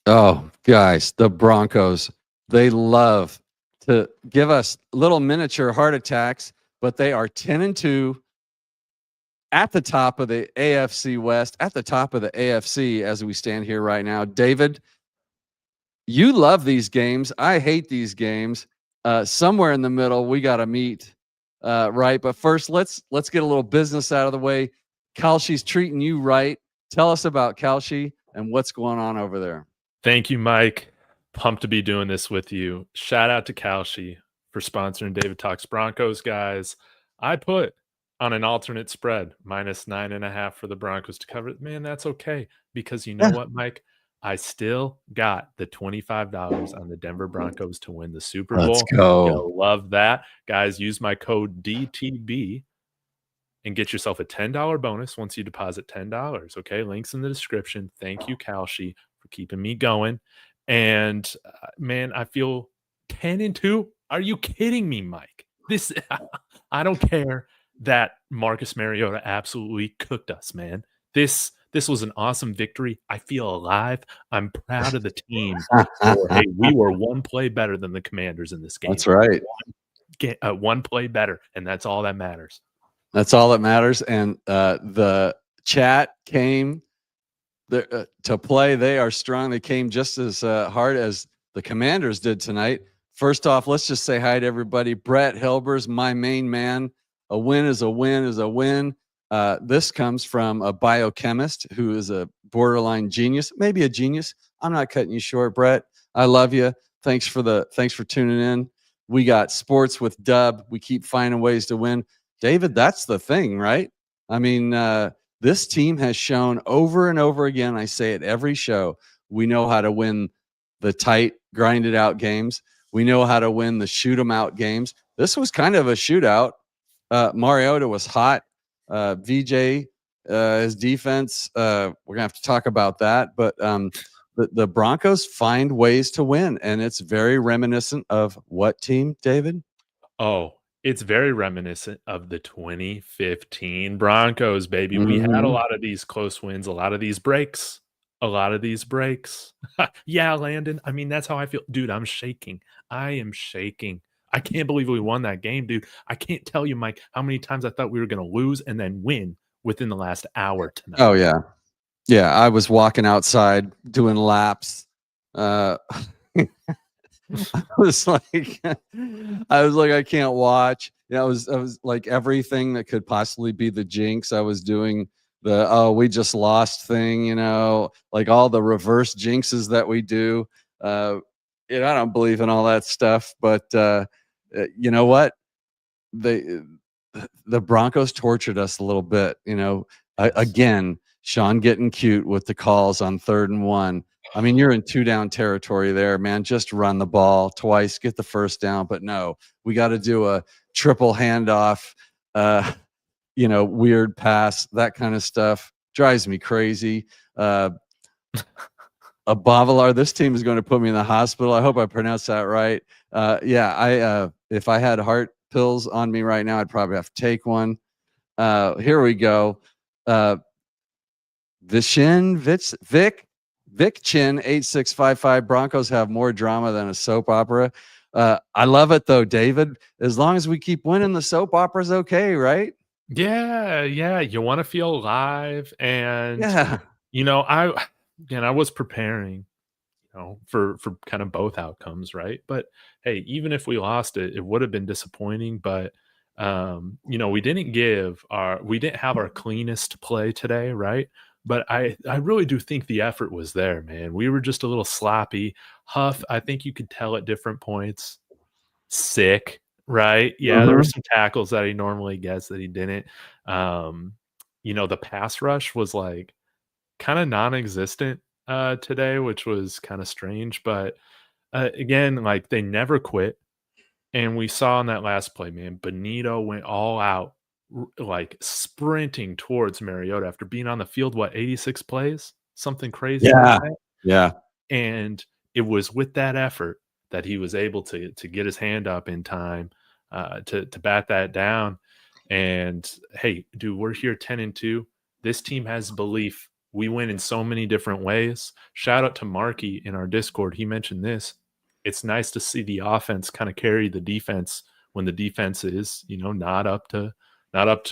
Oh, guys, the Broncos, they love to give us little miniature heart attacks, but they are 10-2 at the top of the AFC West, at the top of the AFC as we stand here right now. David, you love these games. I hate these games. Somewhere in the middle, we got to meet, right? But first, let's get a little business out of the way. Kalshi's treating you right. Tell us about Kalshi and what's going on over there. Thank you, Mike. Pumped to be doing this with you. Shout out to Kalshi for sponsoring David Talks Broncos, guys. I put on an alternate spread, -9.5 for the Broncos to cover it. Man, that's okay. Because you know what, Mike? I still got the $25 on the Denver Broncos to win the Super Let's Bowl. go. You'll love that. Guys, use my code DTB and get yourself a $10 bonus once you deposit $10. Okay, links in the description. Thank you, Kalshi, for keeping me going. And man, I feel 10-2. Are you kidding me, Mike? This I don't care that Marcus Mariota absolutely cooked us, man. This was an awesome victory. I feel alive. I'm proud of the team. Hey, we were one play better than the Commanders in this game. That's right. One play better, and that's all that matters. That's all that matters. And the chat came to play. They are strong. They came just as hard as the Commanders did tonight. First off, let's just say hi to everybody. Brett Hilbers, my main man. A win is a win is a win. This comes from a biochemist who is a borderline genius, maybe a genius. I'm not cutting you short, Brett. I love you. Thanks for tuning in. We got sports with Dub. We keep finding ways to win. David, that's the thing, right? I mean, this team has shown over and over again, I say it every show, we know how to win the tight, grinded out games. We know how to win the shoot 'em out games. This was kind of a shootout. Mariota was hot. VJ, his defense, we're going to have to talk about that. But the Broncos find ways to win, and it's very reminiscent of what team, David? Oh, it's very reminiscent of the 2015 Broncos, baby. We had a lot of these close wins, a lot of these breaks. Yeah, Landon. I mean, that's how I feel. Dude, I'm shaking. I am shaking. I can't believe we won that game, dude. I can't tell you, Mike, how many times I thought we were going to lose and then win within the last hour tonight. Oh, yeah. Yeah, I was walking outside doing laps. I was like, I can't watch. I was like everything that could possibly be the jinx. I was doing the we just lost thing, like all the reverse jinxes that we do. I don't believe in all that stuff, but you know what? The Broncos tortured us a little bit. Again, Sean getting cute with the calls on 3rd and 1. I mean, you're in 2-down territory there, man. Just run the ball twice, get the first down. But no, we got to do a triple handoff, weird pass, that kind of stuff. Drives me crazy. A Bavilar, this team is going to put me in the hospital. I hope I pronounced that right. If I had heart pills on me right now, I'd probably have to take one. Here we go. Vic Chin 8655. Broncos have more drama than a soap opera. I love it though, David. As long as we keep winning, the soap opera's okay, right? Yeah. You want to feel alive, and yeah. I was preparing, for kind of both outcomes, right? But hey, even if we lost it, it would have been disappointing. But we didn't have our cleanest play today, right? But I really do think the effort was there, man. We were just a little sloppy. Huff, I think you could tell at different points, sick, right? Yeah, there were some tackles that he normally gets that he didn't. The pass rush was like kind of non-existent today, which was kind of strange. But again, like they never quit. And we saw in that last play, man, Benito went all out, like sprinting towards Mariota after being on the field, 86 plays? Something crazy like that. Yeah. And it was with that effort that he was able to get his hand up in time to bat that down. And hey, dude, we're here 10-2. This team has belief we win in so many different ways. Shout out to Marky in our Discord. He mentioned this. It's nice to see the offense kind of carry the defense when the defense is, not up to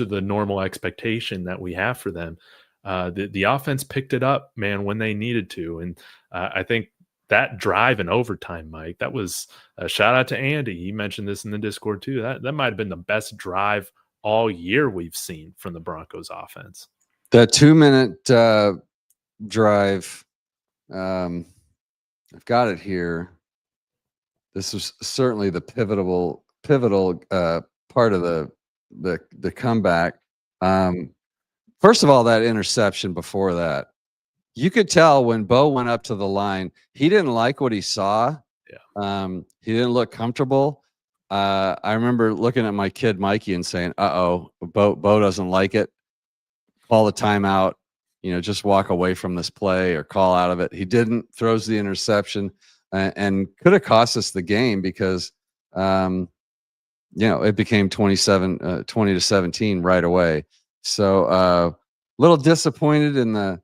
the normal expectation that we have for them. The offense picked it up, man, when they needed to. And I think that drive in overtime, Mike, that was a shout out to Andy. He mentioned this in the Discord too. That might have been the best drive all year we've seen from the Broncos offense. That 2-minute drive, I've got it here. This was certainly the pivotal part of the comeback. First of all, that interception before that, you could tell when Bo went up to the line, he didn't like what he saw. Yeah. He didn't look comfortable. I remember looking at my kid Mikey and saying, "Uh-oh, Bo doesn't like it. Call the timeout. Just walk away from this play or call out of it." He didn't. Throws the interception and could have cost us the game because it became 20-17 right away. So a little disappointed in the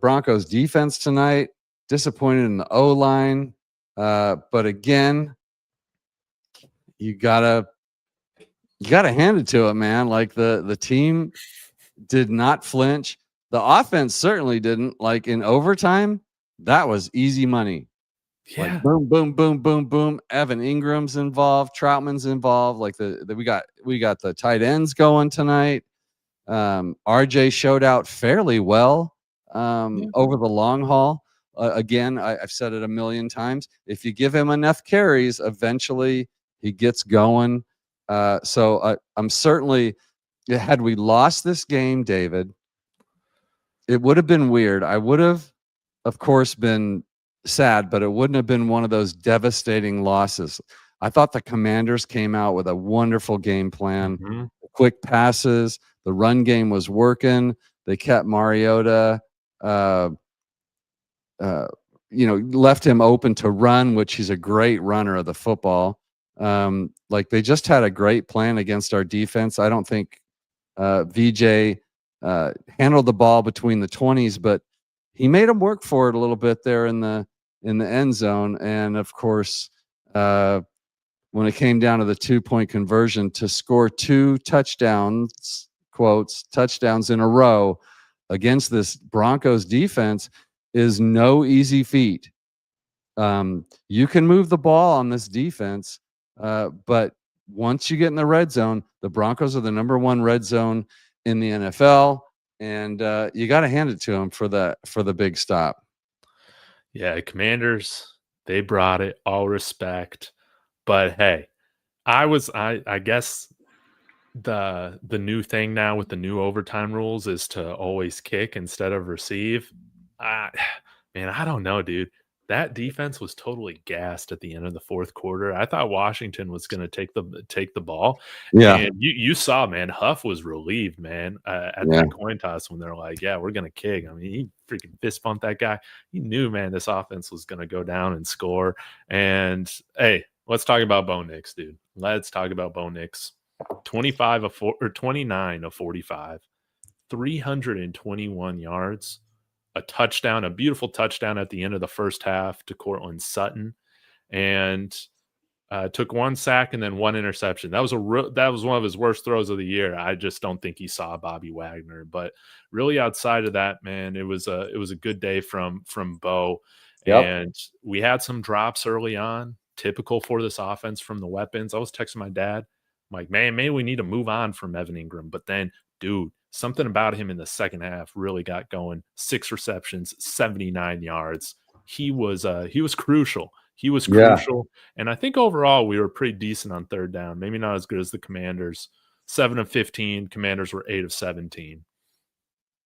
Broncos defense tonight, disappointed in the O-line. But again, you gotta hand it to it, man. Like the team did not flinch. The offense certainly didn't. Like in overtime, that was easy money. Yeah. Like boom, boom, boom, boom, boom. Evan Ingram's involved. Troutman's involved. Like we got the tight ends going tonight. RJ showed out fairly well over the long haul. Again, I've said it a million times. If you give him enough carries, eventually he gets going. So I'm certainly, had we lost this game, David, it would have been weird. I would have, of course, been sad, but it wouldn't have been one of those devastating losses. I thought the Commanders came out with a wonderful game plan, quick passes. The run game was working. They kept Mariota, left him open to run, which he's a great runner of the football. Like they just had a great plan against our defense. I don't think VJ handled the ball between the 20s, but he made them work for it a little bit there in the end zone. And of course, when it came down to the 2-point conversion to score 2 touchdowns, touchdowns in a row against this Broncos defense is no easy feat. You can move the ball on this defense, but once you get in the red zone, the Broncos are the #1 red zone in the NFL, and you got to hand it to them for the big stop. Yeah, Commanders, they brought it, all respect. But hey, I guess the new thing now with the new overtime rules is to always kick instead of receive. Man, I don't know, dude. That defense was totally gassed at the end of the fourth quarter. I thought Washington was going to take the ball. Yeah. And you saw, man, Huff was relieved, man, at that coin toss when they're like, yeah, we're going to kick. I mean, he freaking fist bumped that guy. He knew, man, this offense was going to go down and score. And hey, let's talk about Bo Nix, dude. Let's talk about Bo Nix. 29 of 45, 321 yards. A touchdown, a beautiful touchdown at the end of the first half to Cortland Sutton, and took 1 sack and then 1 interception. That was one of his worst throws of the year. I just don't think he saw Bobby Wagner. But really, outside of that, man, it was a good day from Bo. Yep. And we had some drops early on, typical for this offense from the weapons. I was texting my dad, I'm like, man, maybe we need to move on from Evan Ingram. But then, dude, something about him in the second half really got going. 6 receptions, 79 yards. He was crucial. He was crucial. And I think overall we were pretty decent on third down. Maybe not as good as the Commanders. 7 of 15. Commanders were 8 of 17.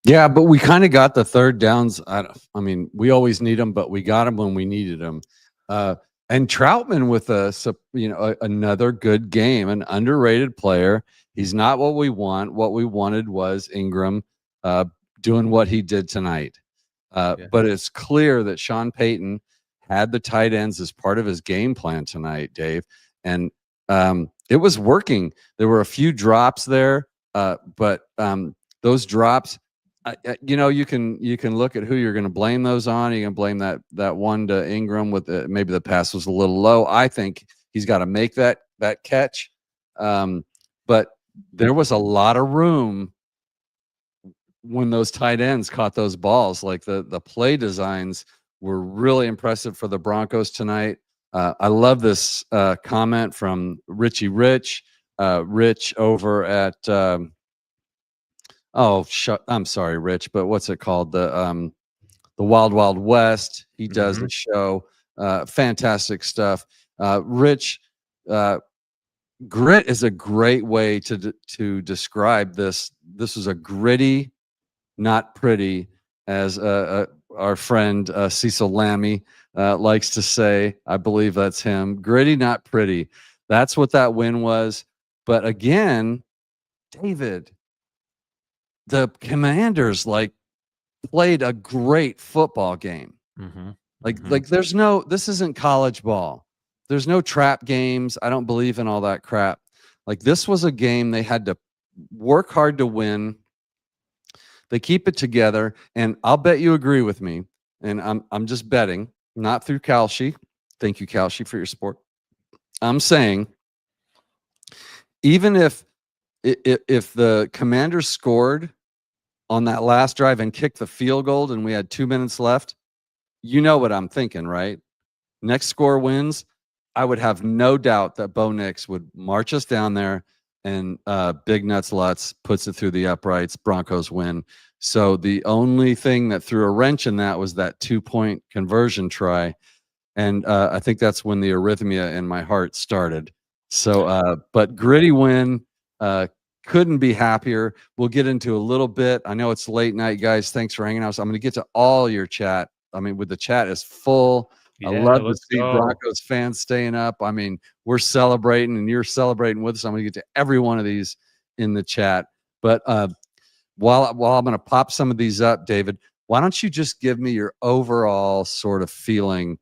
Yeah, but we kind of got the third downs. I mean, we always need them, but we got them when we needed them. And Troutman with another good game, an underrated player. He's not what we want. What we wanted was Ingram doing what he did tonight. But it's clear that Sean Payton had the tight ends as part of his game plan tonight, Dave. And it was working. There were a few drops there, but those drops You know, you can look at who you're going to blame those on. You can blame that one to Ingram with maybe the pass was a little low. I think he's got to make that catch, but there was a lot of room when those tight ends caught those balls. Like the play designs were really impressive for the Broncos tonight. I love this comment from Richie Rich over at I'm sorry, Rich, but what's it called? The Wild Wild West. He does the show. Fantastic stuff. Rich, grit is a great way to describe this. This is a gritty, not pretty, as our friend Cecil Lammy likes to say. I believe that's him. Gritty, not pretty. That's what that win was. But again, David, the Commanders played a great football game. Like this isn't college ball. There's no trap games. I don't believe in all that crap. Like, this was a game they had to work hard to win. They keep it together, and I'll bet you agree with me. And I'm just betting, not through Kalshi. Thank you, Kalshi, for your support. I'm saying, even if the Commanders scored on that last drive and kicked the field goal and we had 2 minutes left, you know what I'm thinking, right? Next score wins. I would have no doubt that Bo Nix would march us down there, and Big Nuts Lutz puts it through the uprights. Broncos win. So the only thing that threw a wrench in that was that 2-point conversion try. And I think that's when the arrhythmia in my heart started. So, but gritty win. Couldn't be happier. We'll get into a little bit. I know it's late night, guys. Thanks for hanging out. So I'm going to get to all your chat. I mean, the chat is full. Yeah, I love to see go. Broncos fans staying up. I mean, we're celebrating and you're celebrating with us. I'm going to get to every one of these in the chat. But while I'm going to pop some of these up, David, why don't you just give me your overall sort of feeling,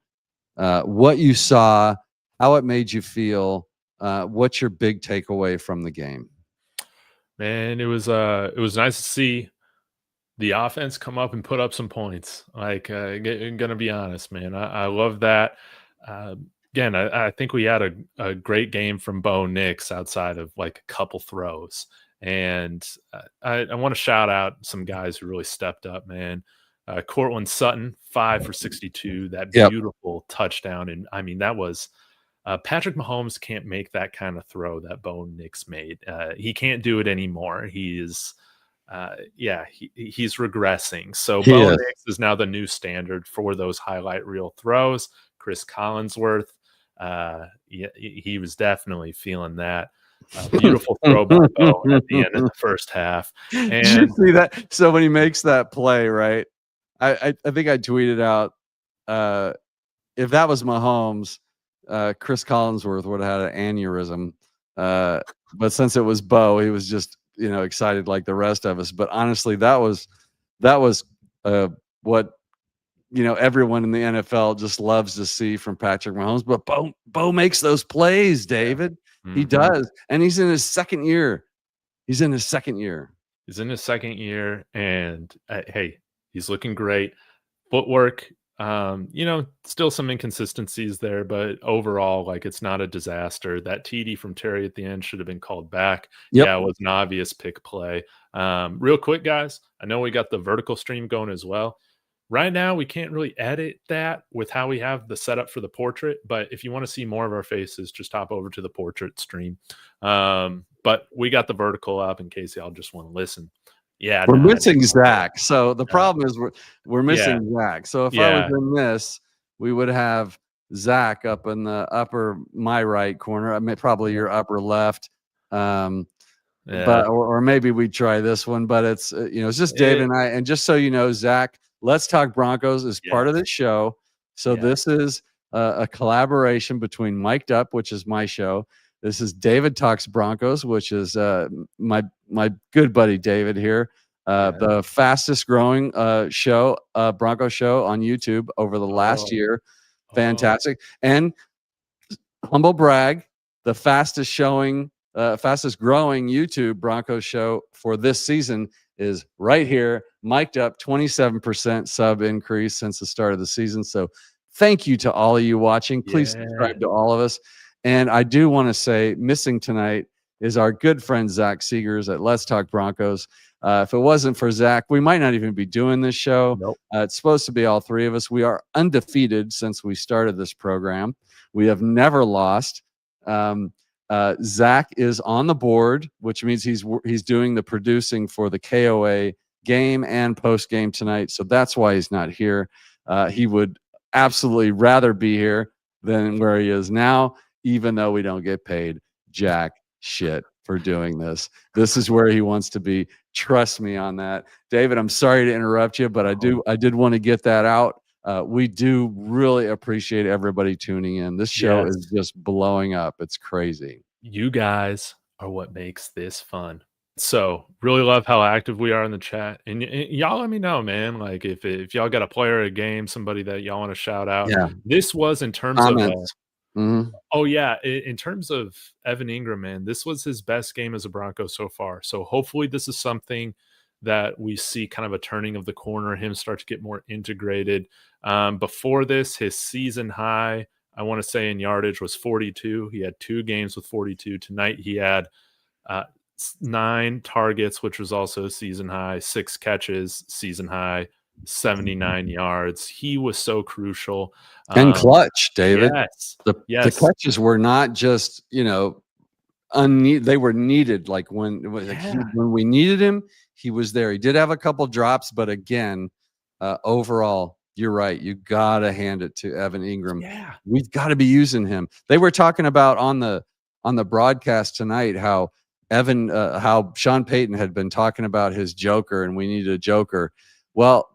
what you saw, how it made you feel, what's your big takeaway from the game? Man, it was nice to see the offense come up and put up some points. Like, gonna be honest, man, I love that. Again, I think we had a great game from Bo Nix outside of like a couple throws, and I want to shout out some guys who really stepped up, man. Cortland Sutton, 5 for 62, that beautiful touchdown, and I mean that was. Patrick Mahomes can't make that kind of throw that Bo Nix made. He can't do it anymore. He's regressing. So Bo Nix is now the new standard for those highlight reel throws. Chris Collinsworth, he was definitely feeling that. Beautiful throw by Bo at the end of the first half. And did you see that? So when he makes that play, right? I think I tweeted out, if that was Mahomes, Chris Collinsworth would have had an aneurysm. But since it was Bo, he was just, excited like the rest of us. But honestly, that was what, everyone in the NFL just loves to see from Patrick Mahomes. But Bo makes those plays, David. Yeah. He does. And he's in his second year. And hey, he's looking great. Footwork, still some inconsistencies there, but overall, like, it's not a disaster. That TD from Terry at the end should have been called back. Yep. Yeah, it was an obvious pick play. Real quick, guys, I know we got the vertical stream going as well. Right now, we can't really edit that with how we have the setup for the portrait, but if you want to see more of our faces, just hop over to the portrait stream. But we got the vertical up in case y'all just want to listen. Yeah, we're missing Zach. So the problem is we're missing Zach. So if I was in this, we would have Zach up in the upper my right corner. I mean, probably your upper left. But or maybe we try this one. But it's it's just David and I. And just so you know, Zach, Let's Talk Broncos is part of this show. So this is a collaboration between Mic'd Up, which is my show. This is David Talks Broncos, which is my good buddy David here. The fastest growing show, Bronco show on YouTube over the last year. Fantastic. And humble brag, the fastest growing YouTube Broncos show for this season. is right here, mic'd up, 27% sub increase since the start of the season. So thank you to all of you watching. Please subscribe to all of us. And I do want to say, missing tonight is our good friend Zach Seegers at Let's Talk Broncos. If it wasn't for Zach, we might not even be doing this show. Nope. It's supposed to be all three of us. We are undefeated since we started this program. We have never lost. Zach is on the board, which means he's doing the producing for the KOA game and post game tonight. So that's why he's not here. He would absolutely rather be here than where he is now, even though we don't get paid jack shit for doing this. This is where he wants to be. Trust me on that. David, I'm sorry to interrupt you, but I did want to get that out. We do really appreciate everybody tuning in. This show is just blowing up. It's crazy. You guys are what makes this fun. So really love how active we are in the chat, and y'all let me know, man. Like if y'all got a player, a game, somebody that y'all want to shout out. Yeah. This was in terms Comments. of oh yeah, in terms of Evan Ingram, man, this was his best game as a Bronco so far. So hopefully this is something that we see kind of a turning of the corner, him start to get more integrated. Before this, his season high, I want to say in yardage, was 42. He had 2 games with 42. Tonight he had 9 targets, which was also a season high, 6 catches, season high, 79 yards. He was so crucial. And clutch, David. Yes. The catches were not just, they were needed. Like when we needed him, he was there. He did have a couple drops, but again, overall, you're right. You gotta hand it to Evan Ingram. Yeah, we've got to be using him. They were talking about on the broadcast tonight how how Sean Payton had been talking about his joker, and we needed a joker. Well,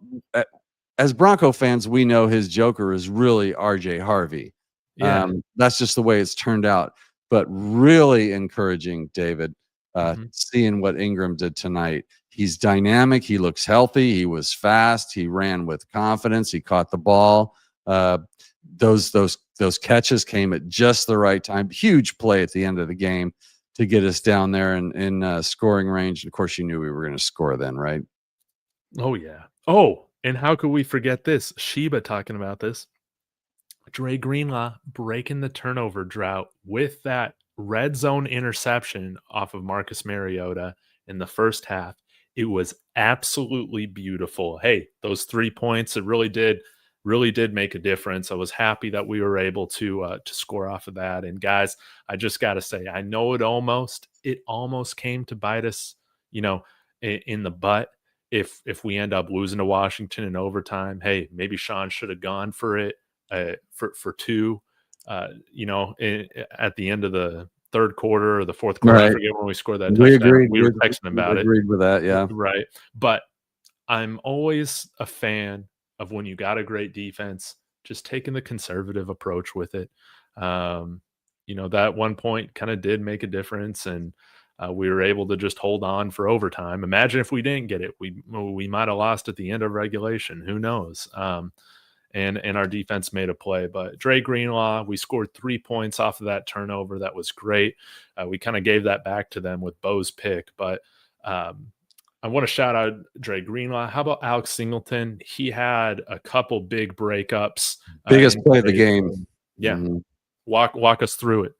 as Bronco fans, we know his joker is really RJ Harvey. Yeah. That's just the way it's turned out. But really encouraging, David, seeing what Ingram did tonight. He's dynamic. He looks healthy. He was fast. He ran with confidence. He caught the ball. Those catches came at just the right time. Huge play at the end of the game to get us down there in scoring range. And of course, you knew we were going to score then, right? Oh, yeah. Oh, and how could we forget this? Sheba talking about this. Dre Greenlaw breaking the turnover drought with that red zone interception off of Marcus Mariota in the first half. It was absolutely beautiful. Hey, those 3 points, it really did make a difference. I was happy that we were able to score off of that. And guys, I just got to say, I know it almost came to bite us, in the butt. If we end up losing to Washington in overtime, hey, maybe Sean should have gone for it for 2, at the end of the third quarter or the fourth quarter. Right. I forget when we scored that touchdown. Agreed. We were texting about it. Agreed with that, yeah. Right. But I'm always a fan of when you got a great defense, just taking the conservative approach with it. That 1 point kind of did make a difference, and we were able to just hold on for overtime. Imagine if we didn't get it. We might have lost at the end of regulation. Who knows? And our defense made a play. But Dre Greenlaw, we scored 3 points off of that turnover. That was great. We kind of gave that back to them with Bo's pick. But I want to shout out Dre Greenlaw. How about Alex Singleton? He had a couple big breakups. Biggest play of the game. Yeah. Mm-hmm. Walk us through it.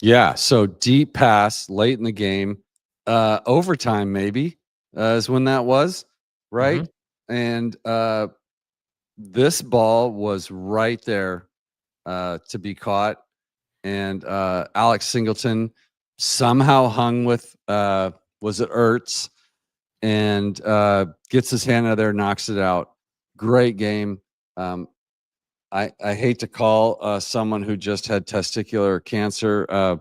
Yeah. So deep pass late in the game. Overtime maybe is when that was, right? Mm-hmm. And this ball was right there to be caught, and Alex Singleton somehow hung with was it Ertz, and gets his hand out of there, knocks it out. Great game. I hate to call someone who just had testicular cancer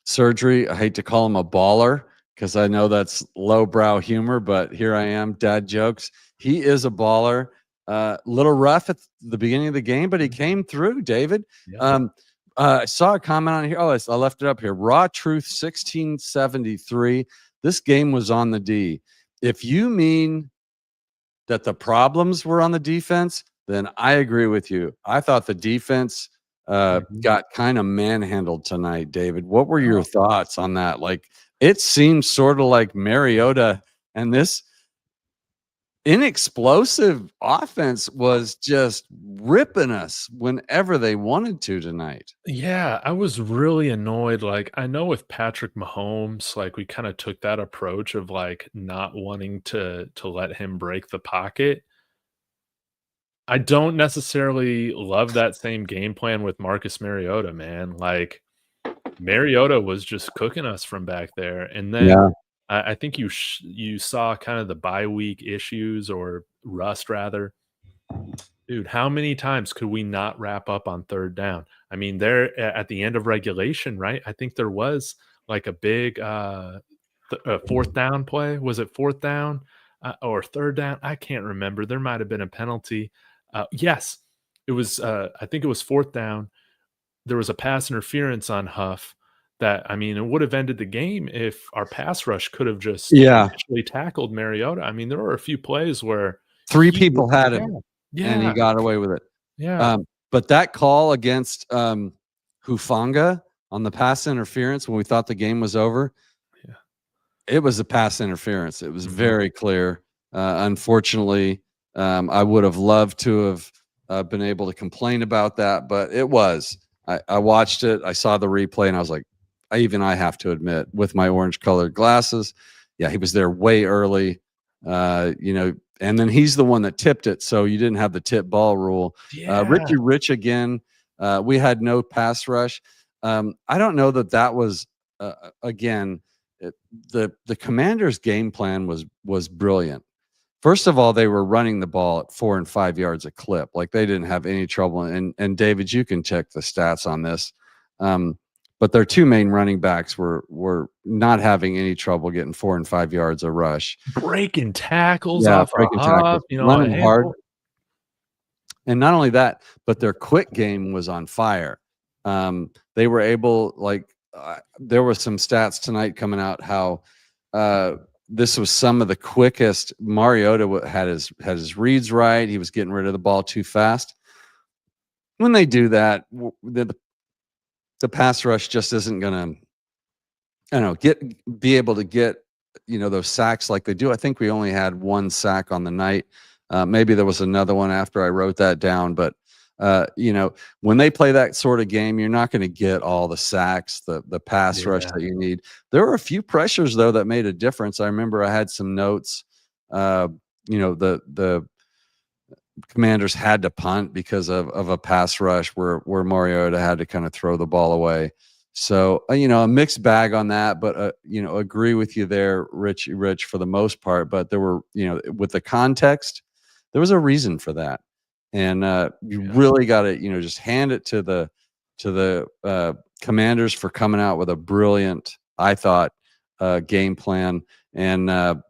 surgery, I hate to call him a baller because I know that's lowbrow humor, but here I am, dad jokes. He is a baller. Little rough at the beginning of the game, but he came through, David. Yeah. I saw a comment on here. Oh, I left it up here. Raw Truth 1673. This game was on the D. If you mean that the problems were on the defense, then I agree with you. I thought the defense got kind of manhandled tonight, David. What were your thoughts on that? Like, it seemed sort of like Mariota And this inexplosive offense was just ripping us whenever they wanted to tonight. Yeah, I was really annoyed. Like, I know with Patrick Mahomes, like we kind of took that approach of like not wanting to let him break the pocket. I don't necessarily love that same game plan with Marcus Mariota, man. Like Mariota was just cooking us from back there, and then Yeah. I think you saw kind of the bye week issues or rust rather. Dude, how many times could we not wrap up on third down? I mean, there at the end of regulation, right? I think there was like a big fourth down play. Was it fourth down or third down? I can't remember. There might have been a penalty. Yes, it was. I think it was fourth down. There was a pass interference on Huff that, I mean, it would have ended the game if our pass rush could have just Yeah. initially tackled Mariota. I mean, there were a few plays where Three he people had yeah, him and he yeah, got away with it. yeah, But that call against Hufanga on the pass interference when we thought the game was over, yeah. it was a pass interference. It was Mhm. very clear. Unfortunately, I would have loved to have been able to complain about that, but it was. I watched it. I saw the replay, and I was like, I have to admit, with my orange-colored glasses, yeah, he was there way early. And then he's the one that tipped it, so you didn't have the tip ball rule. Yeah, Richie Rich again. We had no pass rush. I don't know that was again the Commanders' game plan was brilliant. First of all, they were running the ball at 4 and 5 yards a clip, like they didn't have any trouble. And David, you can check the stats on this, but their two main running backs were not having any trouble getting 4 and 5 yards a rush. breaking tackles Yeah, off a breaking hop, tackles, a running hard. handful. And not only that, but their quick game was on fire. They were able, there were some stats tonight coming out how this was some of the quickest. Mariota had his reads right. He was getting rid of the ball too fast. When they do that, the pass rush just isn't going to, I don't know, be able to get those sacks like they do. I think we only had one sack on the night. Maybe there was another one after I wrote that down, but when they play that sort of game, you're not going to get all the sacks, the pass rush Yeah, that you need. There were a few pressures though that made a difference. I remember I had some notes. The Commanders had to punt because of a pass rush where Mariota had to kind of throw the ball away. So, a mixed bag on that, but, agree with you there, Rich, for the most part. But there were, with the context, there was a reason for that. And you yeah, really got to, just hand it to the Commanders for coming out with a brilliant, I thought, game plan. And,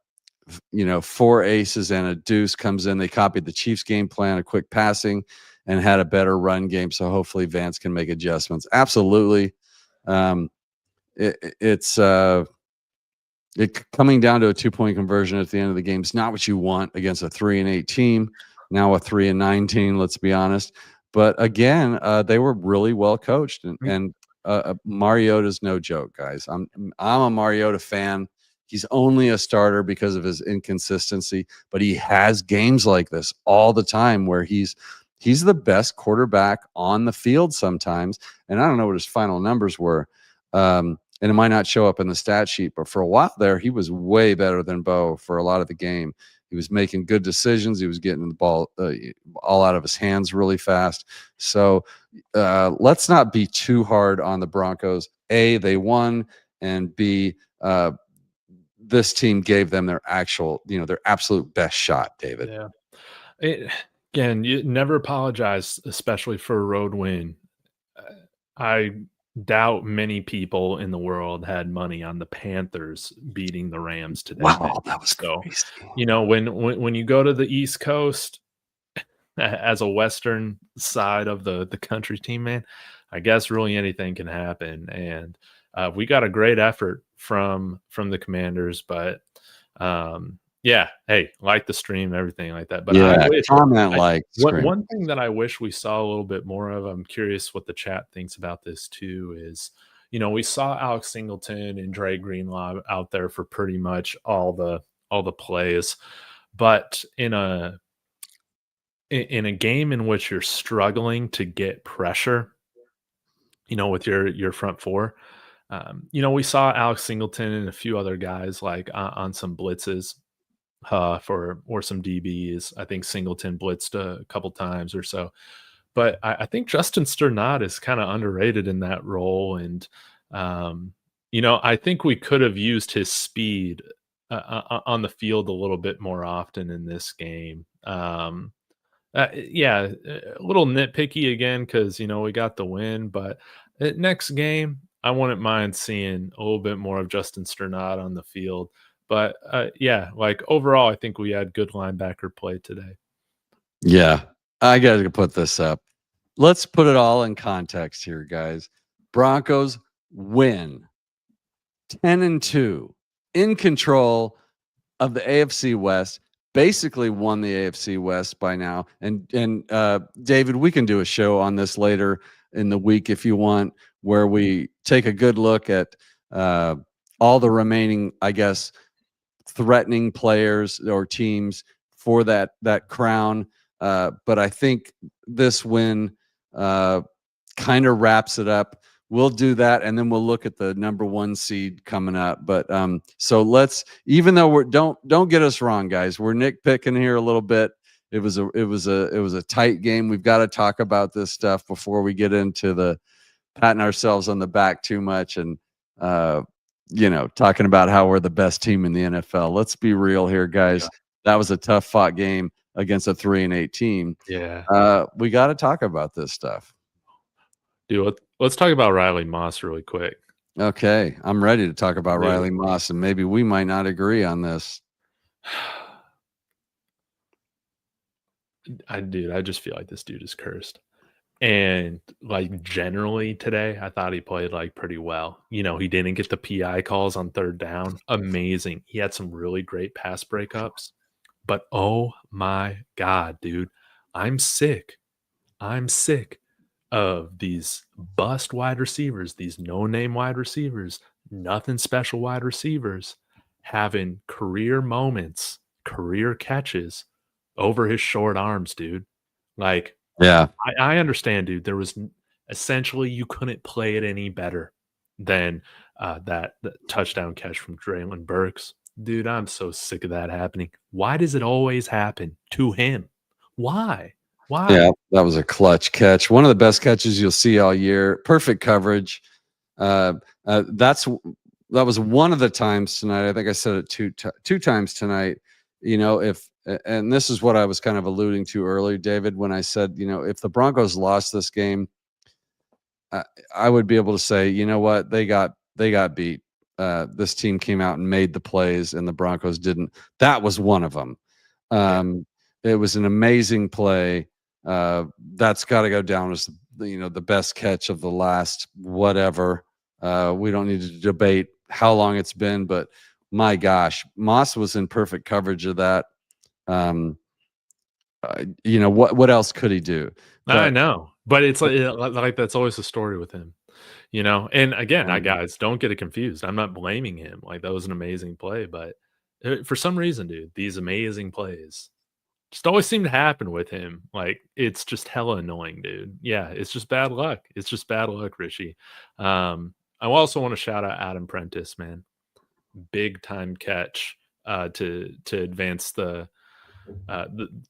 4 aces and a deuce comes in. They copied the Chiefs game plan, a quick passing, and had a better run game. So hopefully Vance can make adjustments. Absolutely. It's coming down to a 2-point conversion at the end of the game is not what you want against a 3-8 team. Now a 3-9 team, let's be honest. But again, they were really well coached, and Mariota's no joke, guys. I'm a Mariota fan. He's only a starter because of his inconsistency, but he has games like this all the time where he's the best quarterback on the field sometimes. And I don't know what his final numbers were. And it might not show up in the stat sheet, but for a while there, he was way better than Bo for a lot of the game. He was making good decisions. He was getting the ball all out of his hands really fast. So let's not be too hard on the Broncos. A, they won, and B, this team gave them their absolute best shot, David. yeah. Again, you never apologize, especially for a road win. I doubt many people in the world had money on the Panthers beating the Rams today. Wow, that was So, crazy. when you go to the East Coast as a Western side of the country team, man, I guess really anything can happen. And we got a great effort from the Commanders, but yeah, hey, like the stream, everything like that. But I Yeah, wish comment, I, scream. one thing that I wish we saw a little bit more of, I'm curious what the chat thinks about this too, is we saw Alex Singleton and Dre Greenlaw out there for pretty much all all the plays. But in a game in which you're struggling to get pressure, with your front four, we saw Alex Singleton and a few other guys like on some blitzes or some DBs. I think Singleton blitzed a couple times or so. But I think Justin Sternat is kind of underrated in that role. And, I think we could have used his speed on the field a little bit more often in this game. Yeah, a little nitpicky again because, we got the win. But next game, I wouldn't mind seeing a little bit more of Justin Sternat on the field. But yeah, like overall, I think we had good linebacker play today. Yeah, I got to put this up. Let's put it all in context here, guys. Broncos win 10-2 in control of the AFC West. Basically won the AFC West by now. And David, we can do a show on this later in the week if you want, where we take a good look at all the remaining, I guess, threatening players or teams for that crown. But I think this win kind of wraps it up. We'll do that, and then we'll look at the number 1 seed coming up. But so let's, even though don't get us wrong, guys, we're nitpicking here a little bit. It was a tight game. We've got to talk about this stuff before we get into the patting ourselves on the back too much and talking about how we're the best team in the NFL. Let's be real here, guys. Yeah. That was a tough fought game against a 3-8 team. Yeah. We got to talk about this stuff. Dude, let's talk about Riley Moss really quick. Okay. I'm ready to talk about Riley Moss, and maybe we might not agree on this. I just feel like this dude is cursed. And like generally today, I thought he played like pretty well. He didn't get the PI calls on 3rd down. Amazing. He had some really great pass breakups. But oh my God, dude, I'm sick of these bust wide receivers, these no-name wide receivers, nothing special wide receivers having career moments, career catches over his short arms, dude. Like, yeah, I understand, dude. There was essentially you couldn't play it any better than that touchdown catch from Traylon Burks. Dude, I'm so sick of that happening. Why does it always happen to him? Why? Yeah, that was a clutch catch. One of the best catches you'll see all year. Perfect coverage. That was one of the times tonight. I think I said it two times tonight. And this is what I was kind of alluding to earlier, David, when I said, if the Broncos lost this game, I would be able to say, you know what, they got beat. This team came out and made the plays, and the Broncos didn't. That was one of them. It was an amazing play. That's got to go down as the best catch of the last whatever. We don't need to debate how long it's been, but my gosh, Moss was in perfect coverage of that. What else could he do? I know, but it's like that's always the story with him, And again, guys, don't get it confused. I'm not blaming him. Like, that was an amazing play, but for some reason, dude, these amazing plays just always seem to happen with him. Like, it's just hella annoying, dude. Yeah, it's just bad luck. It's just bad luck, Richie. I also want to shout out Adam Prentice, man. Big time catch to advance the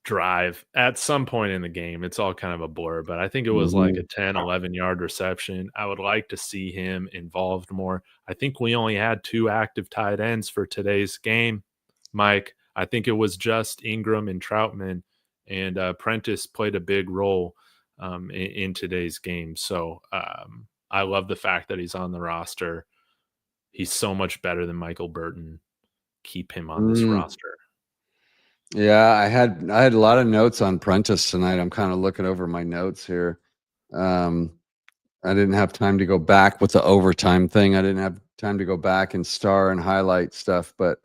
drive at some point in the game. It's all kind of a blur, but I think it was like a 10, 11-yard reception. I would like to see him involved more. I think we only had 2 active tight ends for today's game, Mike. I think it was just Ingram and Troutman, and Prentice played a big role in today's game. So I love the fact that he's on the roster. He's so much better than Michael Burton. Keep him on this roster. Yeah, I had a lot of notes on Prentice tonight. I'm kind of looking over my notes here. I didn't have time to go back with the overtime thing. I didn't have time to go back and star and highlight stuff, but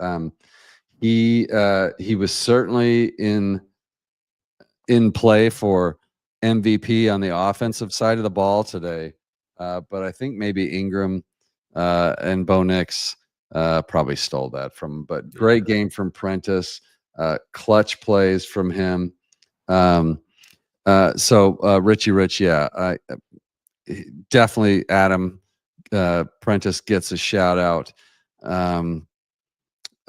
he was certainly in play for MVP on the offensive side of the ball today. But I think maybe Ingram and Bo Nix Probably stole that from him, but great game from Prentice. Clutch plays from him. Richie Rich, yeah, definitely Adam Prentice gets a shout out.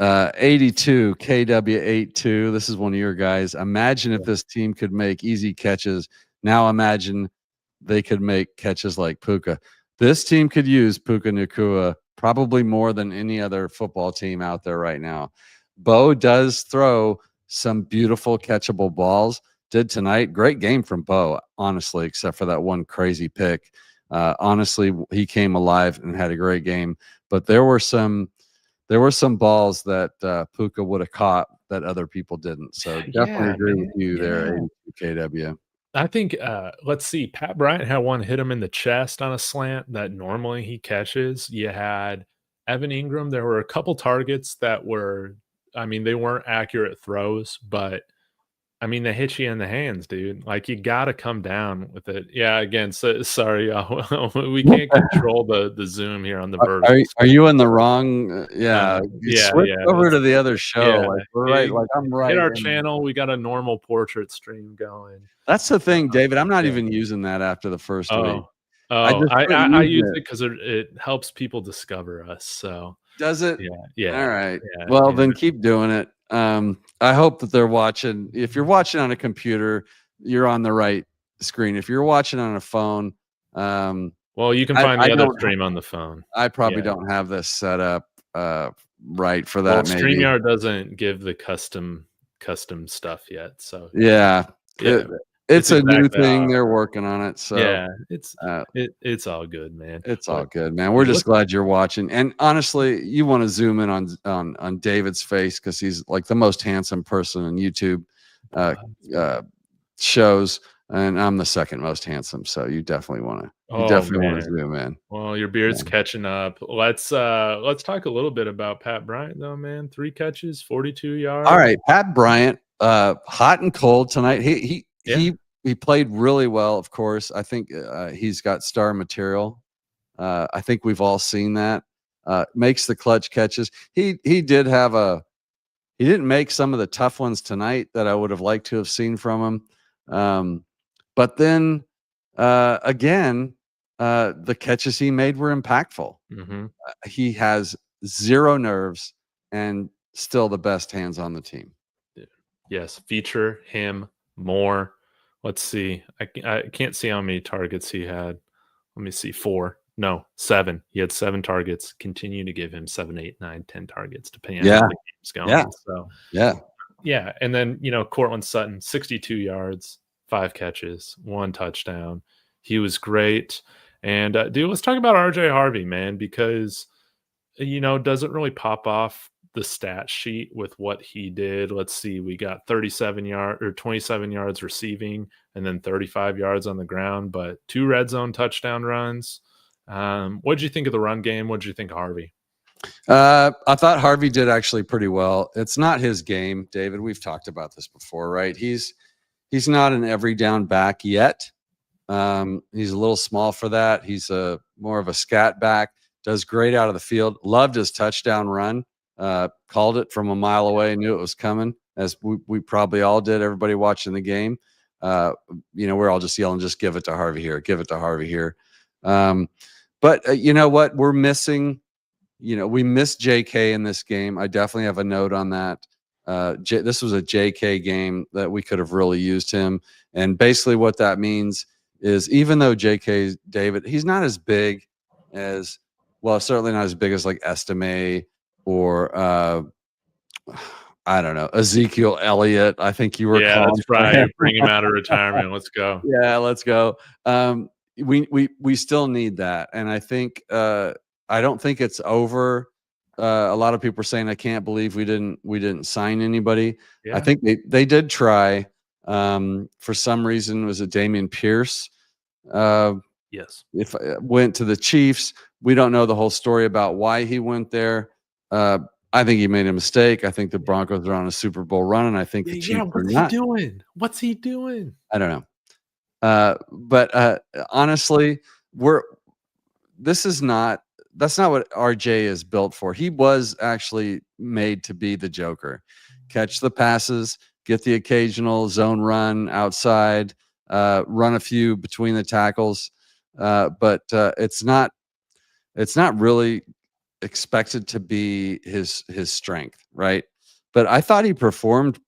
82 KW82. This is one of your guys. Imagine if this team could make easy catches. Now imagine they could make catches like Puka. This team could use Puka Nacua probably more than any other football team out there right now. Bo does throw some beautiful catchable balls. Did tonight. Great game from Bo, honestly, except for that one crazy pick. Honestly, he came alive and had a great game. But there were some balls that Puka would have caught that other people didn't. So definitely agree with you there, 82 KW. I think, let's see, Pat Bryant had one hit him in the chest on a slant that normally he catches. You had Evan Ingram. There were a couple targets that were, I mean, they weren't accurate throws, but I mean, they hit you in the hands, dude. Like, you got to come down with it. Yeah, again, sorry, we can't control the zoom here on the vertical. Are you in the wrong? Yeah, switch over to the other show. Yeah, like, we're right. Like, I'm right. Hit our channel. We got a normal portrait stream going. That's the thing, David. I'm not even using that after the first week. I use it because it helps people discover us. So does it? Yeah. All right. Well, then keep doing it. I hope that they're watching. If you're watching on a computer, you're on the right screen. If you're watching on a phone, well, you can find the other stream on the phone. I probably don't have this set up right for that. Well, StreamYard doesn't give the custom stuff yet. So it's a new thing. They're working on it. So it's all good, man. It's all good, man. We're just glad you're watching. And honestly, you want to zoom in on David's face because he's like the most handsome person in YouTube shows, and I'm the second most handsome. So you definitely want to. You definitely want to zoom in. Well, your beard's catching up. Let's talk a little bit about Pat Bryant, though, man. 3 catches, 42 yards. All right, Pat Bryant, hot and cold tonight. He played really well, of course. I think he's got star material. I think we've all seen that. Makes the clutch catches. He didn't make some of the tough ones tonight that I would have liked to have seen from him. But then again, the catches he made were impactful. Mm-hmm. He has zero nerves and still the best hands on the team. Yes, feature him more. Let's see. I can't see how many targets he had. Let me see. 4. No, 7. He had 7 targets. Continue to give him 7, 8, 9, 10 targets depending on how the game's going. Yeah. So yeah. And then Cortland Sutton, 62 yards, 5 catches, 1 touchdown. He was great. And dude, let's talk about RJ Harvey, man, because doesn't really pop off the stat sheet with what he did. Let's see, we got 27 yards receiving and then 35 yards on the ground, but 2 red zone touchdown runs. What did you think of the run game? What did you think of Harvey? I thought Harvey did actually pretty well. It's not his game, David. We've talked about this before, right? He's not an every down back yet. He's a little small for that. He's more of a scat back. Does great out of the field. Loved his touchdown run. Called it from a mile away, knew it was coming, as we probably all did, everybody watching the game. We're all just yelling, just give it to Harvey here, give it to Harvey here. But you know what? We're missing, we missed JK in this game. I definitely have a note on that. This was a JK game that we could have really used him. And basically what that means is even though JK, David, he's not as big as, well, certainly not as big as like Estime or I don't know, Ezekiel Elliott. I think you were calling. That's right. Bring him out of retirement. Let's go. Yeah, let's go. We still need that, and I think I don't think it's over. A lot of people are saying I can't believe we didn't sign anybody. Yeah. I think they did try. For some reason, was it Damian Pierce? Yes. If went to the Chiefs, we don't know the whole story about why he went there. I think he made a mistake. I think the Broncos are on a Super Bowl run, and I think the Chiefs are not. What's he doing? I don't know. But honestly, this is not what RJ is built for. He was actually made to be the Joker. Catch the passes, get the occasional zone run outside, run a few between the tackles, but it's not really expected to be his strength, right? But I thought he performed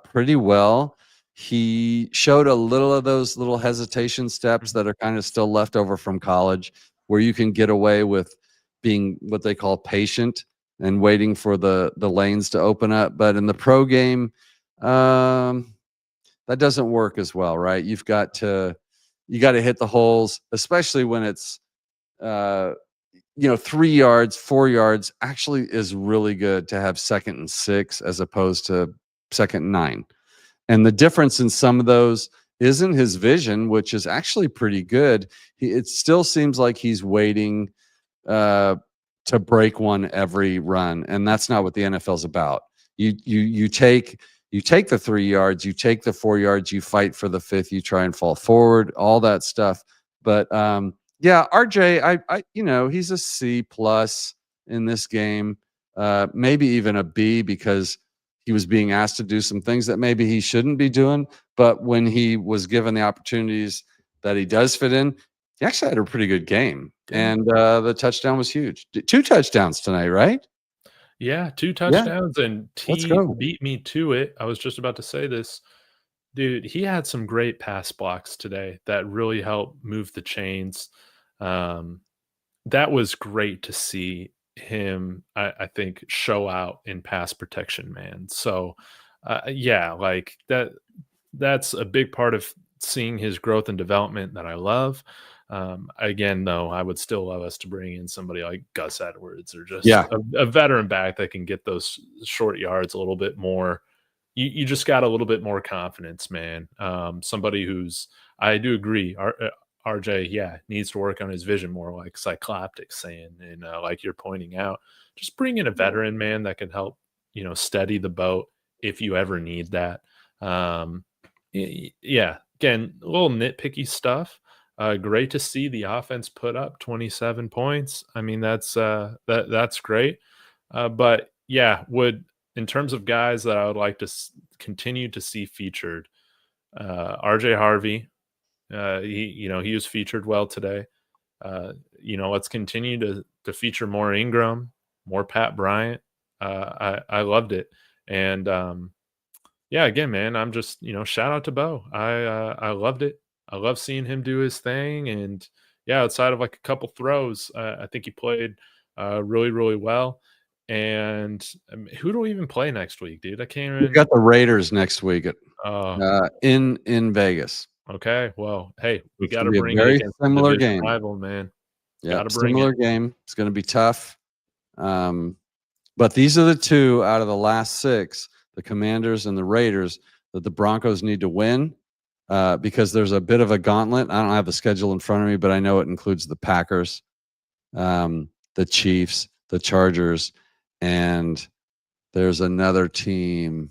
pretty well. He showed a little of those little hesitation steps that are kind of still left over from college, where you can get away with being what they call patient and waiting for the lanes to open up. But in the pro game, that doesn't work as well, right? You got to hit the holes, especially when it's 3 yards, 4 yards actually is really good to have 2nd and 6 as opposed to 2nd and 9. And the difference in some of those isn't his vision, which is actually pretty good. It still seems like he's waiting to break one every run, and that's not what the NFL's about. You take the 3 yards, you take the 4 yards, you fight for the 5th, you try and fall forward, all that stuff. But yeah, RJ, he's a C+ in this game, maybe even a B, because he was being asked to do some things that maybe he shouldn't be doing. But when he was given the opportunities that he does fit in, he actually had a pretty good game. And the touchdown was huge. 2 touchdowns tonight, right? Yeah, 2 touchdowns, and Let's T go. beat me to it. I was just about to say this. Dude, he had some great pass blocks today that really helped move the chains. That was great to see him, I think, show out in pass protection, man. So, yeah, like that's a big part of seeing his growth and development that I love. Again, though, I would still love us to bring in somebody like Gus Edwards or just a veteran back that can get those short yards a little bit more. You just got a little bit more confidence, man. Somebody who's, I do agree, RJ, yeah, needs to work on his vision more, like Cycloptic saying, and like you're pointing out, just bring in a veteran, man, that can help, steady the boat if you ever need that. Yeah, again, a little nitpicky stuff. Great to see the offense put up 27 points. I mean, that's great. But yeah, in terms of guys that I would like to continue to see featured, RJ Harvey, he was featured well today. Let's continue to feature more Ingram, more Pat Bryant. I loved it. And yeah, again, man, I'm just, shout out to Bo. I loved it. I love seeing him do his thing. And yeah, outside of like a couple throws, I think he played really, really well. And who do we even play next week, dude? I can't even. We got the Raiders next week in Vegas. Okay, well, hey, we got to be a bring very it against similar the division game. rival, man. Yeah, Gotta bring similar it. game. It's going to be tough. But these are the 2 out of the last 6, the Commanders and the Raiders, that the Broncos need to win, because there's a bit of a gauntlet. I don't have the schedule in front of me, but I know it includes the Packers, the Chiefs, the Chargers, and there's another team,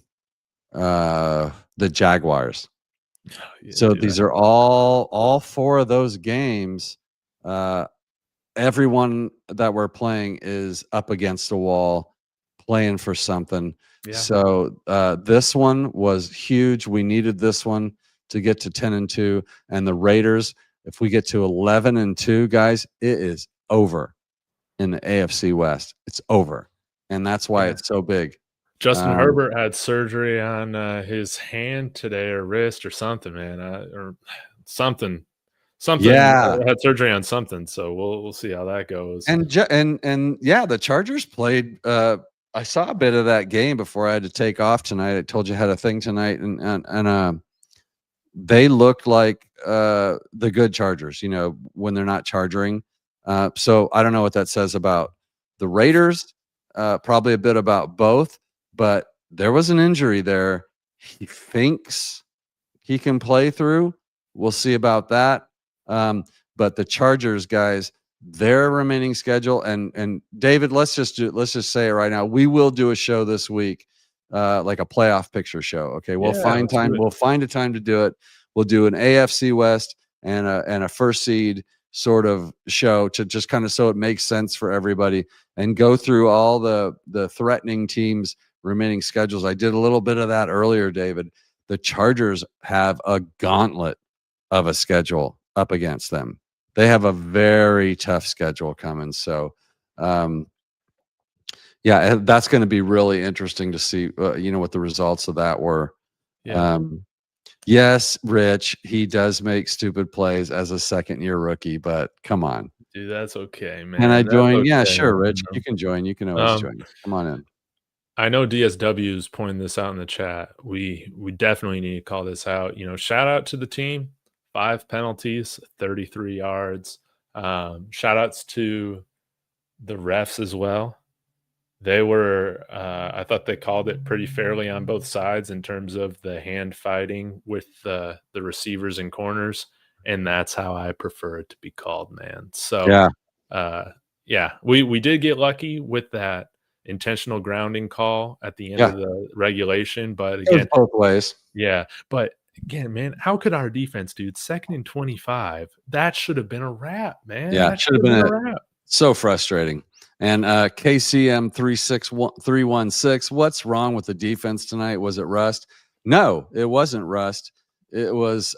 the Jaguars. Yeah, So dude, these are all 4 of those games. Everyone that we're playing is up against a wall, playing for something. yeah. So this one was huge. We needed this one to get to 10-2, and the Raiders, if we get to 11-2, guys, it is over in the AFC West. It's over, and that's why it's so big. Justin Herbert had surgery on his hand today, or wrist, or something, man, or something. Yeah, had surgery on something. So we'll see how that goes. and yeah, the Chargers played. I saw a bit of that game before I had to take off tonight. I told you I had a thing tonight, and they looked like the good Chargers, when they're not charging. So I don't know what that says about the Raiders. Probably a bit about both, but there was an injury there. He thinks he can play through. We'll see about that. But the Chargers, guys, their remaining schedule, and David, let's just say it right now. We will do a show this week, like a playoff picture show. Okay, we'll find time. We'll find a time to do it. We'll do an AFC West and a first seed sort of show to just kind of so it makes sense for everybody and go through all the threatening teams' remaining schedules. I did a little bit of that earlier, David. The Chargers have a gauntlet of a schedule up against them. They have a very tough schedule coming. So, yeah, that's going to be really interesting to see, what the results of that were. Yeah. Yes, Rich, he does make stupid plays as a second-year rookie, but come on. Dude, that's okay, man. Can I That's join? Yeah, okay, sure, you Rich. know? You can join. You can always join. Come on in. I know DSW is pointing this out in the chat. We definitely need to call this out. Shout out to the team. 5 penalties, 33 yards. Shout outs to the refs as well. They were, I thought they called it pretty fairly on both sides in terms of the hand fighting with the receivers and corners, and that's how I prefer it to be called, man. So, yeah, we did get lucky with that intentional grounding call at the end of the regulation, but It goes again, both ways. yeah, but again, man, how could our defense, dude, 2nd and 25, that should have been a wrap, man. Yeah, That should have been a it. wrap. So frustrating. And KCM 316, what's wrong with the defense tonight? Was it rust? No, it wasn't rust. It was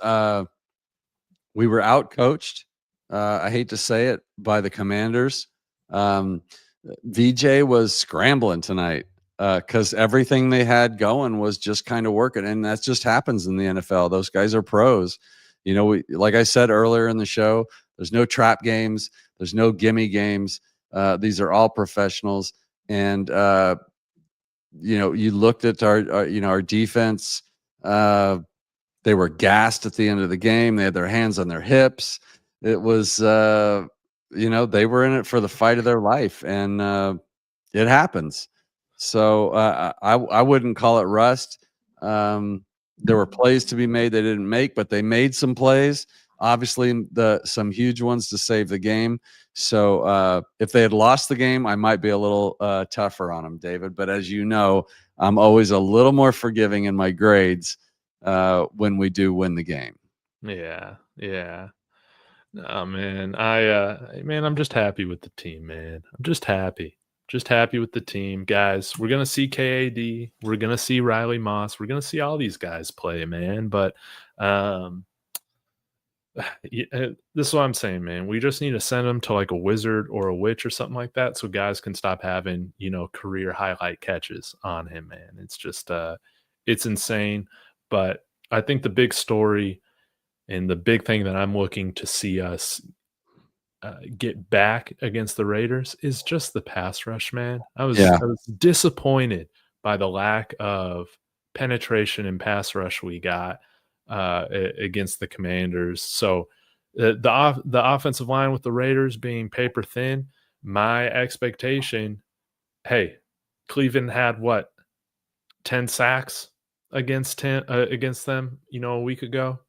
we were out coached. I hate to say it, by the Commanders. VJ was scrambling tonight because everything they had going was just kind of working, and that just happens in the NFL. Those guys are pros. Like I said earlier in the show, there's no trap games, there's no gimme games. These are all professionals, and you looked at our defense. They were gassed at the end of the game. They had their hands on their hips. It was, they were in it for the fight of their life, and it happens. So I wouldn't call it rust. There were plays to be made they didn't make, but they made some plays. Obviously, some huge ones to save the game. So if they had lost the game, I might be a little tougher on them, David. But as you know, I'm always a little more forgiving in my grades when we do win the game. Yeah. Oh man, I'm just happy with the team, man. I'm just happy with the team, guys. We're gonna see KAD, we're gonna see Riley Moss, we're gonna see all these guys play, man. But this is what I'm saying, man. We just need to send them to like a wizard or a witch or something like that, so guys can stop having career highlight catches on him, man. It's just it's insane. But I think the big story and the big thing that I'm looking to see us get back against the Raiders is just the pass rush, man. I was disappointed by the lack of penetration and pass rush we got against the Commanders. So the offensive line with the Raiders being paper thin, my expectation, hey, Cleveland had what, 10 sacks against them, a week ago.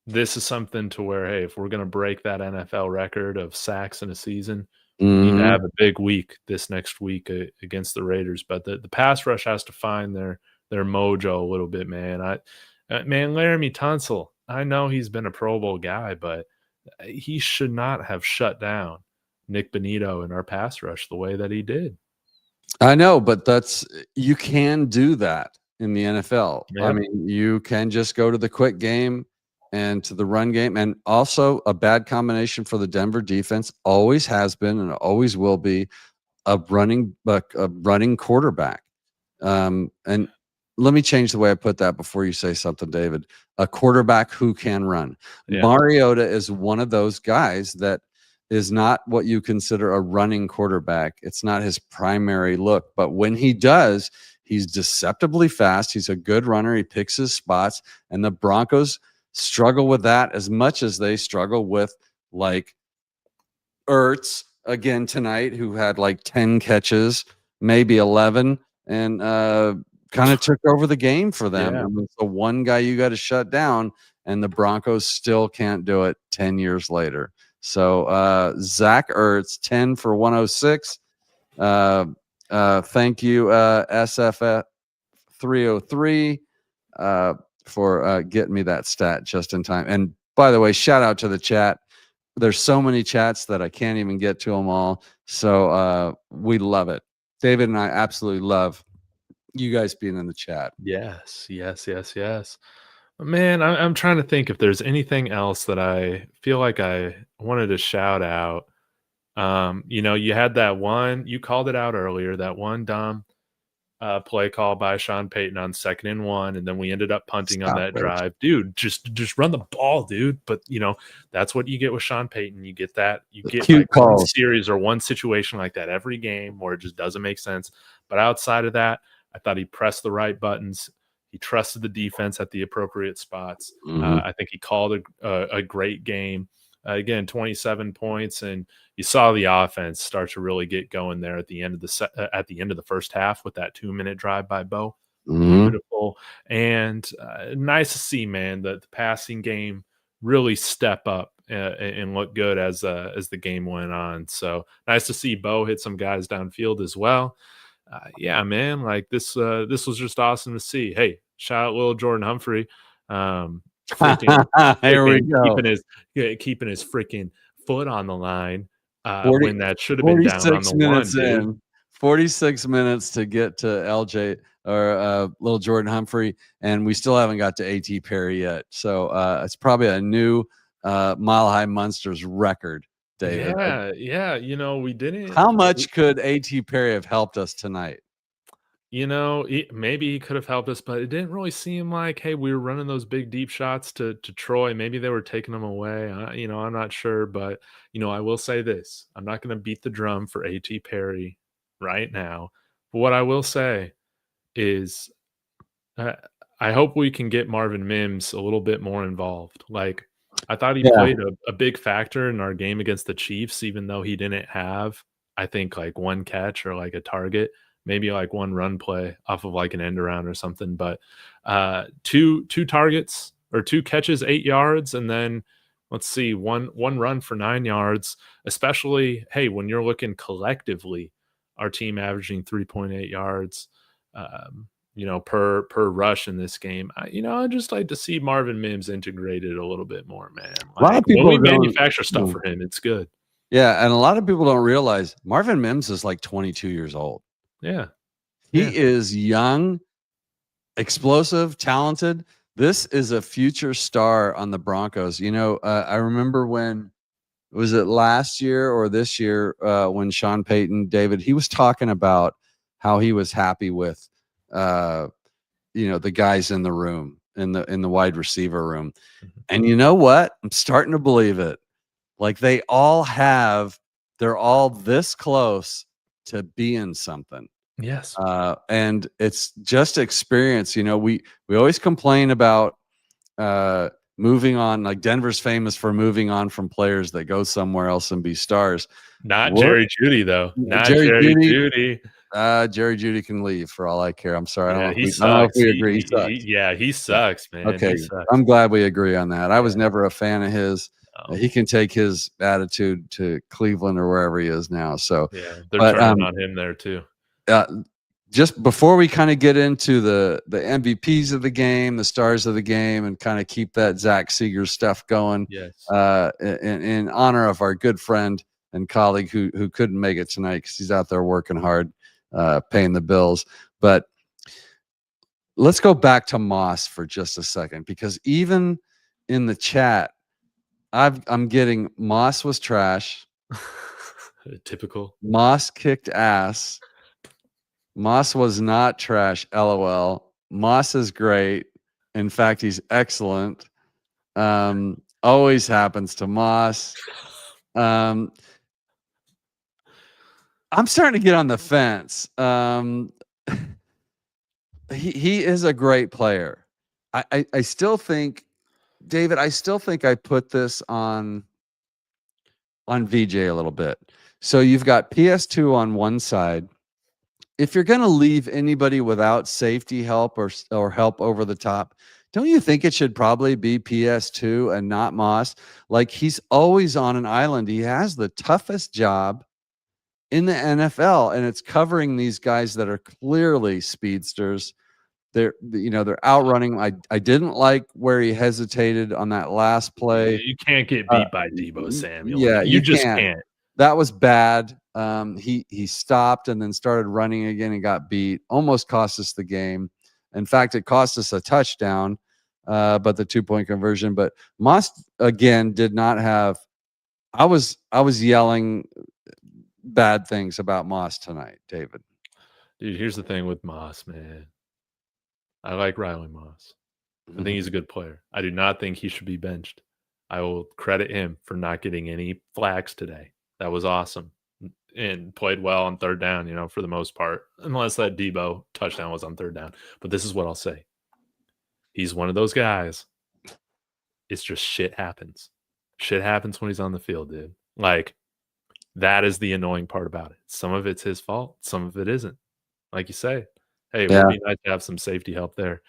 This is something to where, hey, if we're going to break that NFL record of sacks in a season, we need to have a big week this next week against the Raiders. But the pass rush has to find their mojo a little bit, man. Laramie Tunsil, I know he's been a Pro Bowl guy, but he should not have shut down Nick Bonito in our pass rush the way that he did. I know, but you can do that in the NFL. Yep. I mean, you can just go to the quick game and to the run game. And also a bad combination for the Denver defense always has been and always will be a running quarterback. And let me change the way I put that before you say something, David. A quarterback who can run. Yeah. Mariota is one of those guys that is not what you consider a running quarterback. It's not his primary look, but when he does, he's deceptively fast. He's a good runner. He picks his spots, and the Broncos struggle with that as much as they struggle with like Ertz again tonight, who had like 10 catches, maybe 11, and kind of took over the game for them. Yeah. And it's the one guy you got to shut down, and the Broncos still can't do it 10 years later. So Zach Ertz, 10 for 106. Thank you, SFF 303. For getting me that stat just in time. And by the way, shout out to the chat. there's so many chats that I can't even get to them all. So we love it. David and I absolutely love you guys being in the chat. Yes, yes, yes, yes. Man, I'm trying to think if there's anything else that I feel like I wanted to shout out. You had that one, you called it out earlier, that one dumb play call by Sean Payton on 2nd and 1, and then we ended up punting on Stop that it. drive. Dude, just run the ball, dude. But that's what you get with Sean Payton. You get that, you get Cute like one calls. series or one situation like that every game where it just doesn't make sense. But outside of that, I thought he pressed the right buttons. He trusted the defense at the appropriate spots. I think he called a great game. Again, 27 points, and you saw the offense start to really get going there at the end of the first half with that 2-minute drive by Bo. Beautiful, and nice to see, man, that the passing game really step up and look good as the game went on. So nice to see Bo hit some guys downfield as well. Yeah, man, like this was just awesome to see. Hey, shout out little Jordan Humphrey. Here we go. Keeping his freaking foot on the line 40 when that should have been down on 46 the minutes one, dude. in. 46 minutes to get to LJ or little Jordan Humphrey, and we still haven't got to AT Perry yet. So it's probably a new Mile High Munsters record, David. Yeah. We didn't. How much could AT Perry have helped us tonight? Maybe he could have helped us, but it didn't really seem like, hey, we were running those big deep shots to Troy. Maybe they were taking them away. I'm not sure, but I will say this: I'm not going to beat the drum for AT Perry right now. But what I will say is, I hope we can get Marvin Mims a little bit more involved. Like, I thought he played a big factor in our game against the Chiefs, even though he didn't have, I think, like one catch or like a target. Maybe like one run play off of like an end around or something, but two targets or 2 catches, 8 yards, and then let's see, one run for 9 yards. Especially, hey, when you're looking collectively, our team averaging 3.8 yards, per rush in this game. I'd just like to see Marvin Mims integrated a little bit more, man. A lot of people when we manufacture stuff for him, it's good. Yeah, and a lot of people don't realize Marvin Mims is like 22 years old. Yeah. He is young, explosive, talented. This is a future star on the Broncos. I remember when, was it last year or this year, when Sean Payton, David, he was talking about how he was happy with, the guys in the room, in the wide receiver room. And you know what? I'm starting to believe it. Like they're all this close to being something. Yes. And it's just experience. We always complain about moving on. Like Denver's famous for moving on from players that go somewhere else and be stars. Not Jerry Jeudy, though. Not Jerry Jeudy. Jerry Jeudy can leave for all I care. I'm sorry. Yeah, I don't know if we agree. He sucks. He sucks, man. Okay. He sucks. I'm glad we agree on that. I was never a fan of his. He can take his attitude to Cleveland or wherever he is now. So yeah, they're turning on him there too. Just before we kind of get into the MVPs of the game, the stars of the game, and kind of keep that Zach Seeger stuff going, yes, in honor of our good friend and colleague who couldn't make it tonight because he's out there working hard, paying the bills. But let's go back to Moss for just a second, because even in the chat, I'm getting Moss was trash. Typical. Moss kicked ass. Moss was not trash. LOL. Moss is great. In fact, he's excellent. Always happens to Moss. I'm starting to get on the fence. He is a great player. I still think, David, I put this on VJ a little bit. So you've got PS2 on one side. If you're going to leave anybody without safety help or help over the top, don't you think it should probably be PS2 and not Moss? Like, he's always on an island. He has the toughest job in the NFL, and it's covering these guys that are clearly speedsters. they're outrunning. I didn't like where he hesitated on that last play. You can't get beat by Deebo Samuel. Yeah, You just can't. That was bad. He stopped and then started running again and got beat. Almost cost us the game. In fact, it cost us a touchdown, but the 2-point conversion. But Moss again did not have. I was yelling bad things about Moss tonight, David. Dude, here's the thing with Moss, man. I like Riley Moss. I think he's a good player. I do not think he should be benched. I will credit him for not getting any flags today. That was awesome and played well on third down, for the most part, unless that Deebo touchdown was on third down. But this is what I'll say. He's one of those guys. It's just shit happens. Shit happens when he's on the field, dude. Like, that is the annoying part about it. Some of it's his fault. Some of it isn't. Like you say, hey, it would be nice to have some safety help there.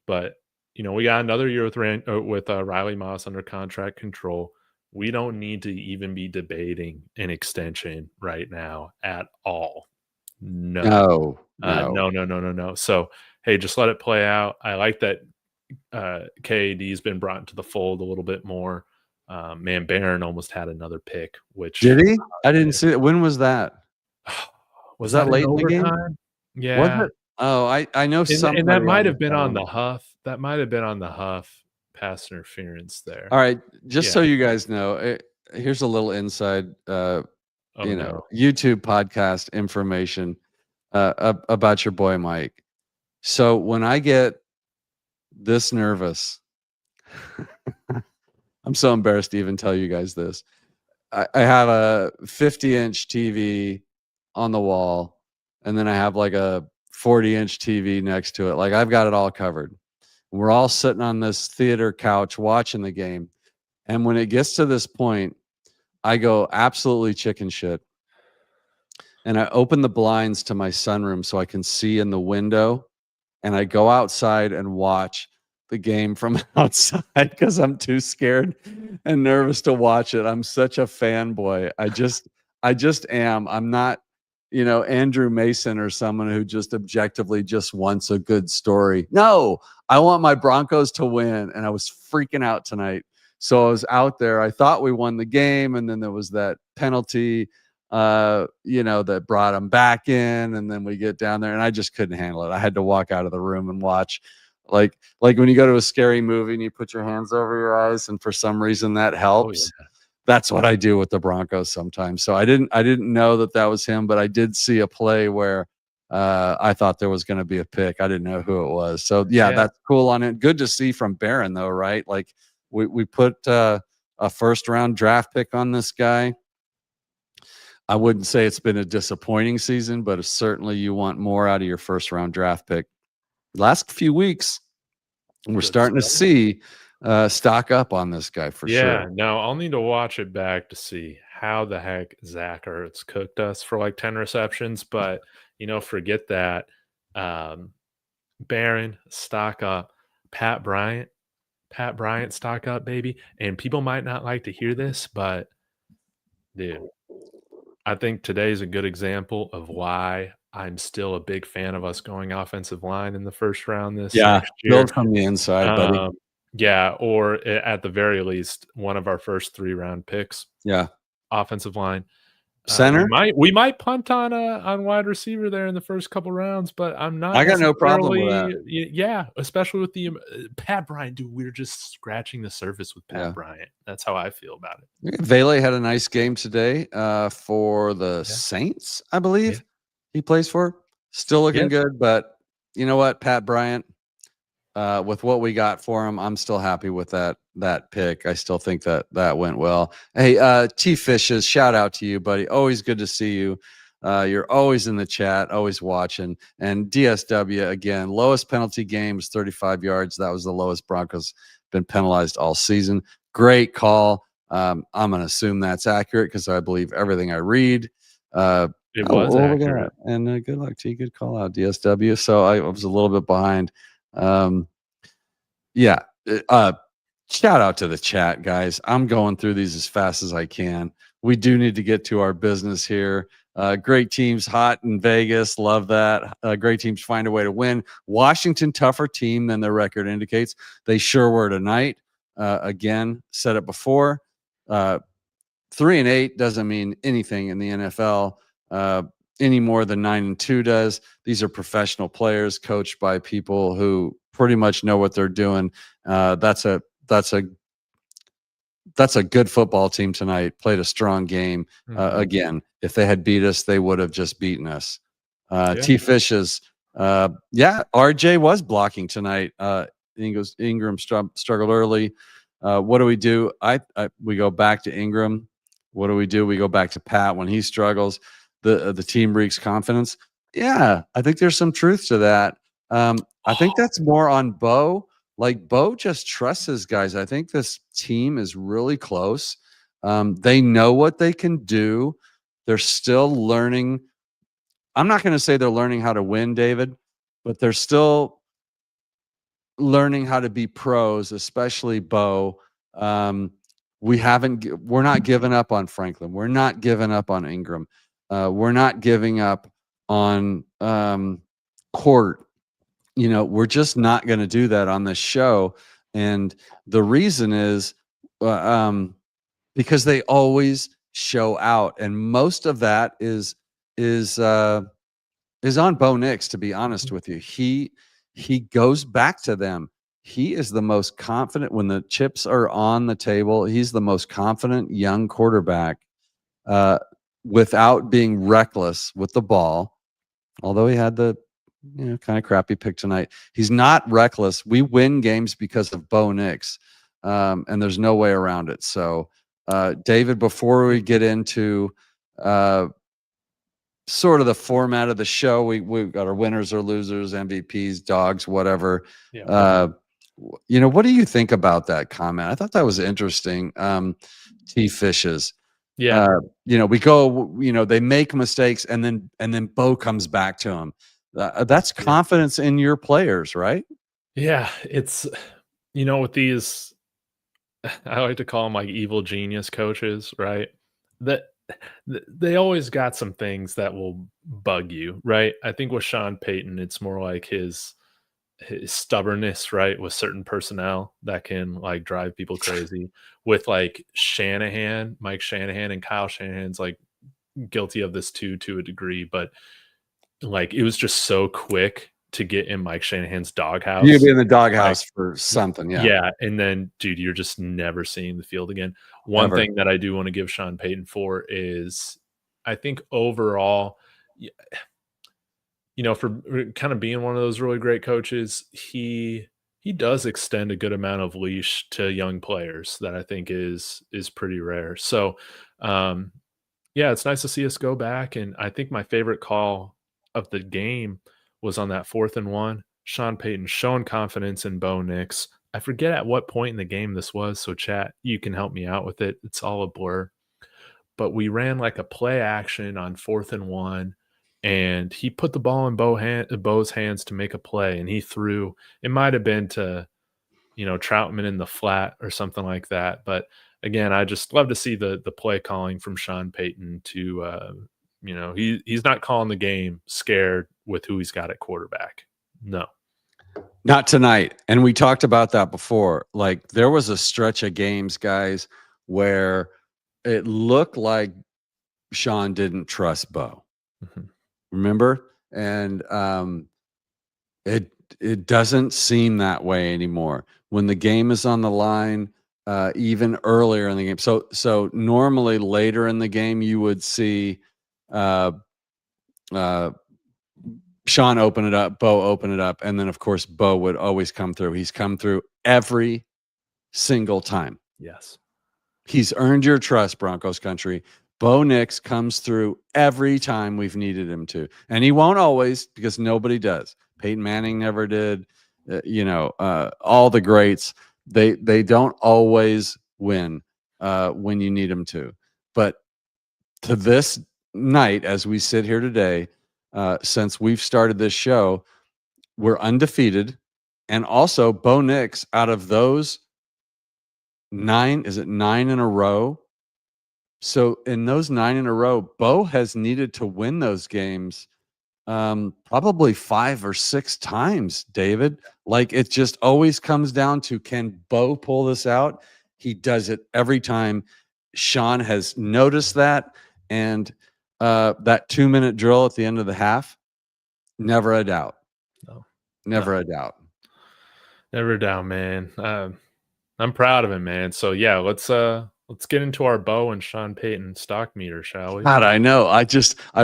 But, we got another year with Riley Moss under contract control. We don't need to even be debating an extension right now at all. No. No. So, hey, just let it play out. I like that KAD's been brought into the fold a little bit more. Man, Barron almost had another pick. Which did he? I didn't see it. When was that? Was that late in the game? Yeah. Was it? Oh, I know something. And that might have been on the Huff. That might have been on the Huff pass interference there. All right, just so you guys know, here's a little inside, YouTube podcast information about your boy Mike. So when I get this nervous, I'm so embarrassed to even tell you guys this. I have a 50-inch TV on the wall, and then I have like a 40-inch TV next to it. Like, I've got it all covered. We're all sitting on this theater couch watching the game. And when it gets to this point, I go absolutely chicken shit. And I open the blinds to my sunroom so I can see in the window. And I go outside and watch the game from outside because I'm too scared and nervous to watch it. I'm such a fanboy. I just am. I'm not, Andrew Mason or someone who just objectively just wants a good story. No, I want my Broncos to win. And I was freaking out tonight. So I was out there. I thought we won the game. And then there was that penalty, that brought them back in. And then we get down there and I just couldn't handle it. I had to walk out of the room and watch. Like when you go to a scary movie and you put your hands over your eyes and for some reason that helps. Oh, yeah. That's what I do with the Broncos sometimes. So I didn't know that was him, but I did see a play where I thought there was going to be a pick. I didn't know who it was. So yeah, that's cool on it. Good to see from Barron though, right? Like we put a first-round draft pick on this guy. I wouldn't say it's been a disappointing season, but certainly you want more out of your first-round draft pick. Last few weeks, we're starting to see stock up on this guy for sure. Yeah, no, I'll need to watch it back to see how the heck Zach Ertz cooked us for like 10 receptions. But, forget that. Barron, stock up. Pat Bryant, stock up, baby. And people might not like to hear this, but, dude, I think today's a good example of why I'm still a big fan of us going offensive line in the first round next year. Build from the inside, buddy. Yeah, or at the very least, one of our first 3-round picks. Yeah, offensive line. Center. We might punt on wide receiver there in the first couple rounds, but I'm not. I got no problem with that. Yeah, especially with the Pat Bryant. Dude, we're just scratching the surface with Pat Bryant. That's how I feel about it. Vele had a nice game today for the Saints, I believe he plays for. Still looking good, but you know what, Pat Bryant. With what we got for him, I'm still happy with that pick. I still think that went well. Hey, T Fishes, shout out to you, buddy. Always good to see you. You're always in the chat, always watching. And DSW again, lowest penalty game is 35 yards. That was the lowest Broncos been penalized all season. Great call. I'm gonna assume that's accurate because I believe everything I read. It was accurate. And good luck to you. Good call out, DSW. So I was a little bit behind. Shout out to the chat, guys. I'm going through these as fast as I can. We do need to get to our business here. Great teams hot in Vegas. Love that. Great teams find a way to win. Washington, tougher team than their record indicates. They sure were tonight. Again, said it before. 3-8 doesn't mean anything in the NFL any more than 9-2 does. These are professional players coached by people who pretty much know what they're doing. That's a good football team tonight. Played a strong game. Again, if they had beat us, they would have just beaten us. T. Fish's, RJ was blocking tonight. Ingram struggled early. What do we do? We go back to Ingram. What do? We go back to Pat when he struggles. The team reeks confidence. Yeah, I think there's some truth to that. I think that's more on Bo. Like Bo just trusts his guys. I think this team is really close. They know what they can do. They're still learning. I'm not going to say they're learning how to win, David, but they're still learning how to be pros, especially Bo. We're not giving up on Franklin. We're not giving up on Ingram. We're not giving up on Court. We're just not going to do that on this show. And the reason is because they always show out. And most of that is on Bo Nix, to be honest with you. He goes back to them. He is the most confident when the chips are on the table. He's the most confident young quarterback without being reckless with the ball. Although he had the kind of crappy pick tonight, he's not reckless. We win games because of Bo Nix, and there's no way around it. So, David, before we get into sort of the format of the show, we've got our winners or losers, MVPs, dogs, whatever. Yeah. What do you think about that comment? I thought that was interesting. T. Fishes. Yeah. We go, they make mistakes and then Bo comes back to them. That's confidence in your players, right? Yeah. It's, with these, I like to call them like evil genius coaches, right? That they always got some things that will bug you, right? I think with Sean Payton, it's more like his stubbornness, right, with certain personnel that can like drive people crazy. With like Mike Shanahan, and Kyle Shanahan's like guilty of this too, to a degree, but like it was just so quick to get in Mike Shanahan's doghouse. You'd be in the doghouse for something, yeah. Yeah, and then, dude, you're just never seeing the field again. One thing that I do want to give Sean Payton for is, I think overall, for kind of being one of those really great coaches, he does extend a good amount of leash to young players that I think is pretty rare. So, yeah, it's nice to see us go back. And I think my favorite call of the game was on that 4th and 1. Sean Payton showing confidence in Bo Nix. I forget at what point in the game this was, so chat, you can help me out with it. It's all a blur. But we ran like a play action on 4th and 1, and he put the ball in Bo's hands to make a play, and he threw. It might have been to, Troutman in the flat or something like that. But again, I just love to see the play calling from Sean Payton to, he's not calling the game scared with who he's got at quarterback. No. Not tonight. And we talked about that before. Like there was a stretch of games, guys, where it looked like Sean didn't trust Bo. Mm-hmm. Remember? And it doesn't seem that way anymore. When the game is on the line, even earlier in the game. So normally later in the game, you would see Sean open it up, Bo open it up, and then of course Bo would always come through. He's come through every single time. Yes. He's earned your trust, Broncos country. Bo Nix comes through every time we've needed him to. And he won't always, because nobody does. Peyton Manning never did. All the greats, they don't always win when you need them to. But to this night, as we sit here today, since we've started this show, we're undefeated. And also, Bo Nix, out of those 9 in a row, So in those 9 in a row, Bo has needed to win those games probably 5 or 6 times, David. Like it just always comes down to, can Bo pull this out? He does it every time. Sean has noticed that, and that 2-minute drill at the end of the half, never a doubt. No, Never a doubt. never down, man. I'm proud of him, man. So yeah, let's get into our Bo and Sean Payton stock meter, shall we? God, I know. I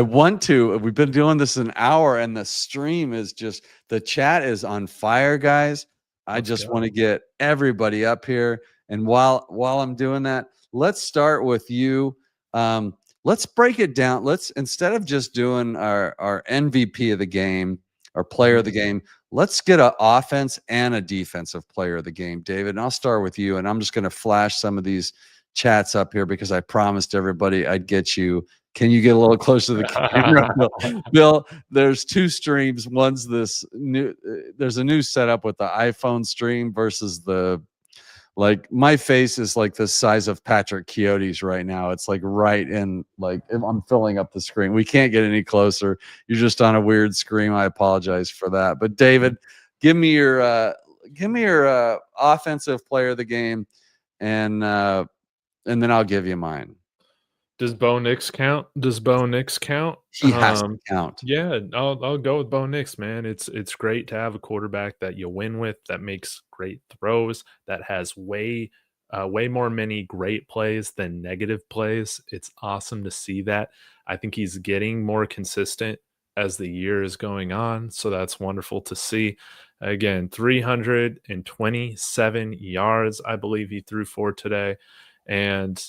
want to. We've been doing this an hour, and the stream is just, the chat is on fire, guys. I Let's just go. want to get everybody up here. And while I'm doing that, let's start with you. Let's break it down. Let's, instead of just doing our MVP of the game, our player of the game, let's get an offense and a defensive player of the game, David. And I'll start with you. And I'm just going to flash some of these chats up here because I promised everybody I'd get you. Can you get a little closer to the camera, Bill? Bill, there's 2 streams. One's this new. There's a new setup with the iPhone stream versus the, like, my face is like the size of Patrick Keode's right now. It's like right in, like, I'm filling up the screen. We can't get any closer. You're just on a weird screen. I apologize for that. But David, give me your offensive player of the game, and then I'll give you mine. Does Bo Nix count? He has to count. Yeah, I'll go with Bo Nix, man. It's great to have a quarterback that you win with, that makes great throws, that has way many great plays than negative plays. It's awesome to see that. I think he's getting more consistent as the year is going on, so that's wonderful to see. Again, 327 yards, I believe he threw for today, and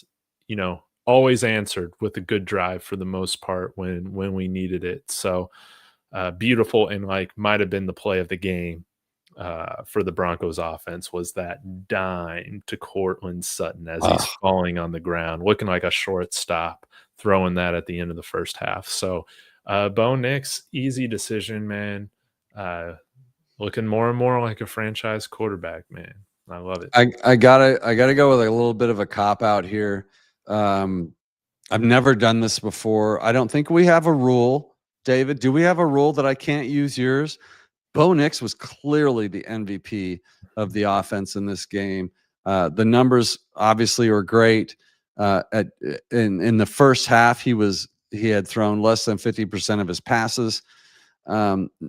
always answered with a good drive for the most part when we needed it. So beautiful, and like might have been the play of the game for the Broncos offense was that dime to Cortland Sutton as he's falling on the ground, looking like a shortstop, throwing that at the end of the first half. So Bo Nix, easy decision, man. Looking more and more like a franchise quarterback, man. I love it. I gotta go with a little bit of a cop out here. I've never done this before. I don't think we have a rule. David, do we have a rule that I can't use yours? Bo Nix was clearly the MVP of the offense in this game. The numbers obviously were great. In the first half, he had thrown less than 50% of his passes.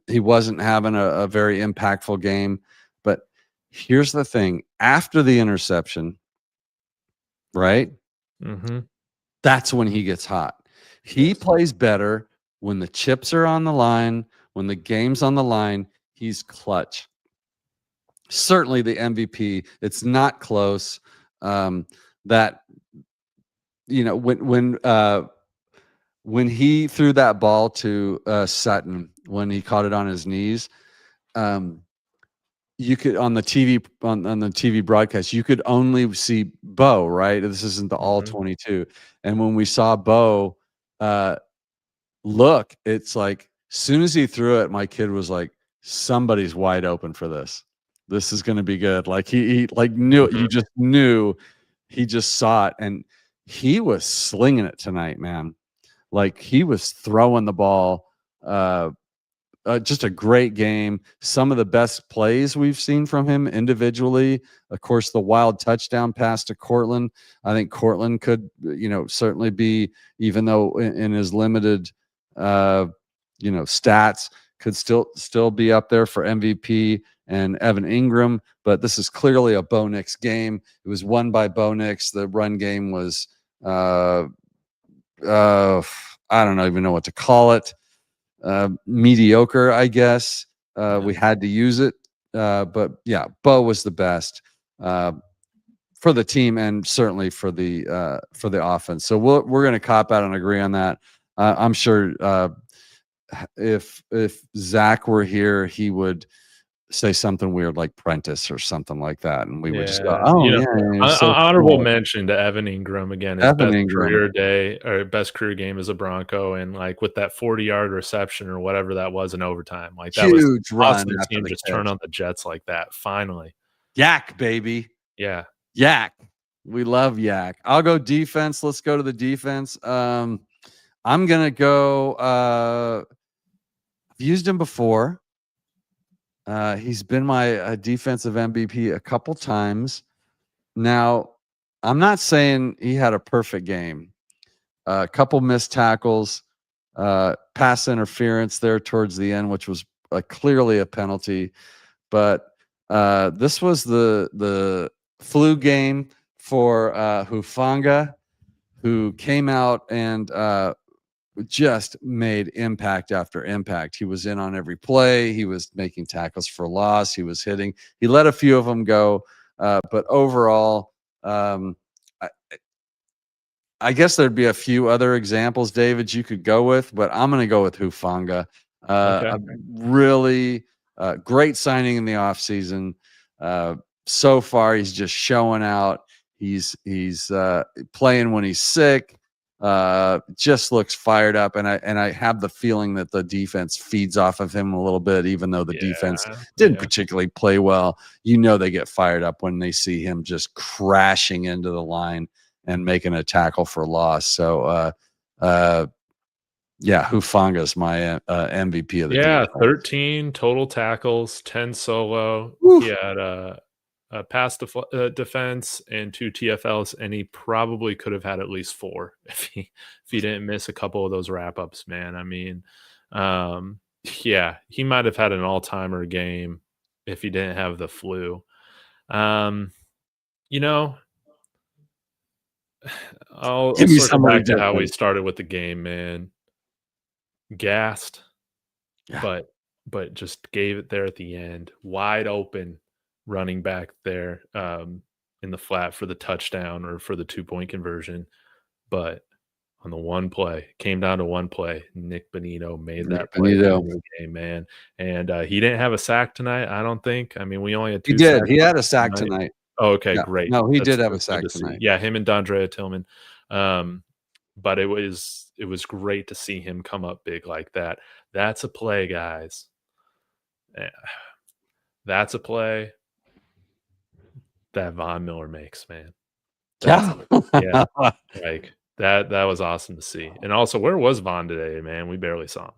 He wasn't having a very impactful game. But here's the thing: after the interception, right? Mm-hmm. That's when he gets hot. He plays better when the chips are on the line, when the game's on the line. He's clutch. Certainly the MVP. It's not close. That, when he threw that ball to Sutton, when he caught it on his knees, you could, on the TV broadcast, you could only see Bo, right? This isn't the all 22. And when we saw Bo look, it's like, soon as he threw it, my kid was like, somebody's wide open for this. This is going to be good. Like he like knew it. You just knew, he just saw it, and he was slinging it tonight, man. Like he was throwing the ball. Just a great game. Some of the best plays we've seen from him individually. Of course, the wild touchdown pass to Cortland. I think Cortland could, certainly be, even though in his limited, stats, could still be up there for MVP, and Evan Ingram. But this is clearly a Bo Nix game. It was won by Bo Nix. The run game was, I don't even know what to call it. Mediocre, I guess. We had to use it. But yeah, Bo was the best for the team, and certainly for the offense. So we're going to cop out and agree on that. I'm sure if Zach were here, he would say something weird like Prentice or something like that, and we would just go, honorable mention to Evan Ingram again. His Evan best Ingram. career day, or best career game as a Bronco, and like with that 40-yard reception or whatever that was in overtime, like that was Huge run awesome to after see him the just catch. turn on the Jets like that. Finally, Yak, baby. yeah, Yak. We love Yak. I'll go defense. Let's go to the defense. I'm gonna go. I've used him before. He's been my defensive MVP a couple times. Now, I'm not saying he had a perfect game. A couple missed tackles, pass interference there towards the end, which was clearly a penalty. But this was the flu game for Hufanga, who came out and just made impact after impact. He was in on every play. He was making tackles for loss. He was hitting. He let a few of them go, but overall, I guess there'd be a few other examples, David, you could go with, but I'm going to go with Hufanga. Okay. A really great signing in the offseason. So far, he's just showing out. He's playing when he's sick. Just looks fired up, and I have the feeling that the defense feeds off of him a little bit, even though the defense didn't particularly play well. They get fired up when they see him just crashing into the line and making a tackle for loss. So, Hufanga is my MVP of the defense. 13 total tackles, 10 solo. Woof. He had a pass defense and 2 TFLs, and he probably could have had at least 4 if he didn't miss a couple of those wrap ups. Man, I mean, he might have had an all timer game if he didn't have the flu. I'll circle back to how we started with the game, man. Gassed, but just gave it there at the end, wide open, running back there in the flat for the touchdown or for the 2-point conversion. But on the one play, came down to one play. Nick Bonito made that play in the game, man. And he didn't have a sack tonight, I don't think. I mean, we only had 2 He did. sacks. He had a sack tonight. Oh, okay, great. No, he did have a sack tonight. Yeah, him and Dondrea Tillman. But it was great to see him come up big like that. That's a play, guys. That's a play that Von Miller makes, man. Yeah. Like that was awesome to see. And also, where was Von today, man? We barely saw him.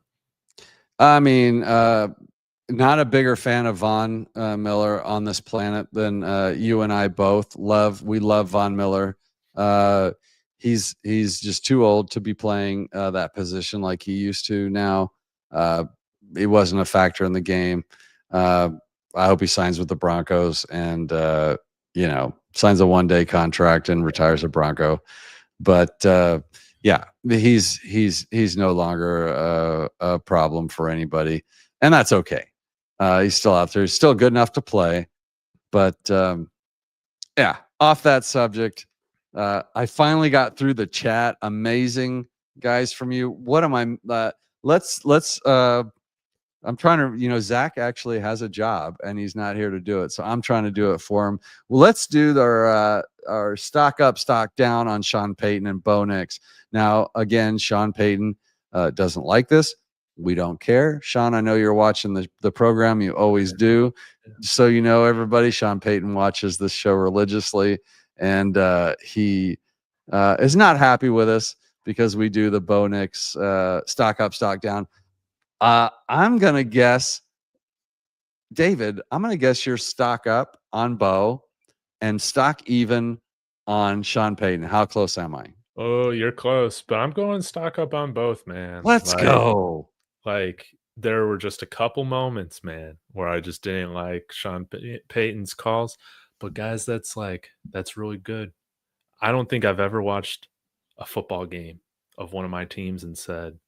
I mean, not a bigger fan of Von Miller on this planet than you and I both love. We love Von Miller. He's just too old to be playing that position like he used to now. He wasn't a factor in the game. I hope he signs with the Broncos and signs a one-day contract and retires a Bronco. But he's no longer a problem for anybody, and that's okay. He's still out there. He's still good enough to play. But off that subject, I finally got through the chat. Amazing guys from you. What am I? Let's. I'm trying to. Zach actually has a job and he's not here to do it, so I'm trying to do it for him. Well, let's do our stock up, stock down on Sean Payton and Bo Nix. Now, again, Sean Payton doesn't like this. We don't care. Sean, I know you're watching the program. You always do. So everybody, Sean Payton watches this show religiously, and he is not happy with us because we do the Bo Nix stock up, stock down. I'm going to guess, David, I'm going to guess you're stock up on Bo and stock even on Sean Payton. How close am I? Oh, you're close, but I'm going stock up on both, man. Let's go. Like, there were just a couple moments, man, where I just didn't like Sean Payton's calls. But guys, that's really good. I don't think I've ever watched a football game of one of my teams and said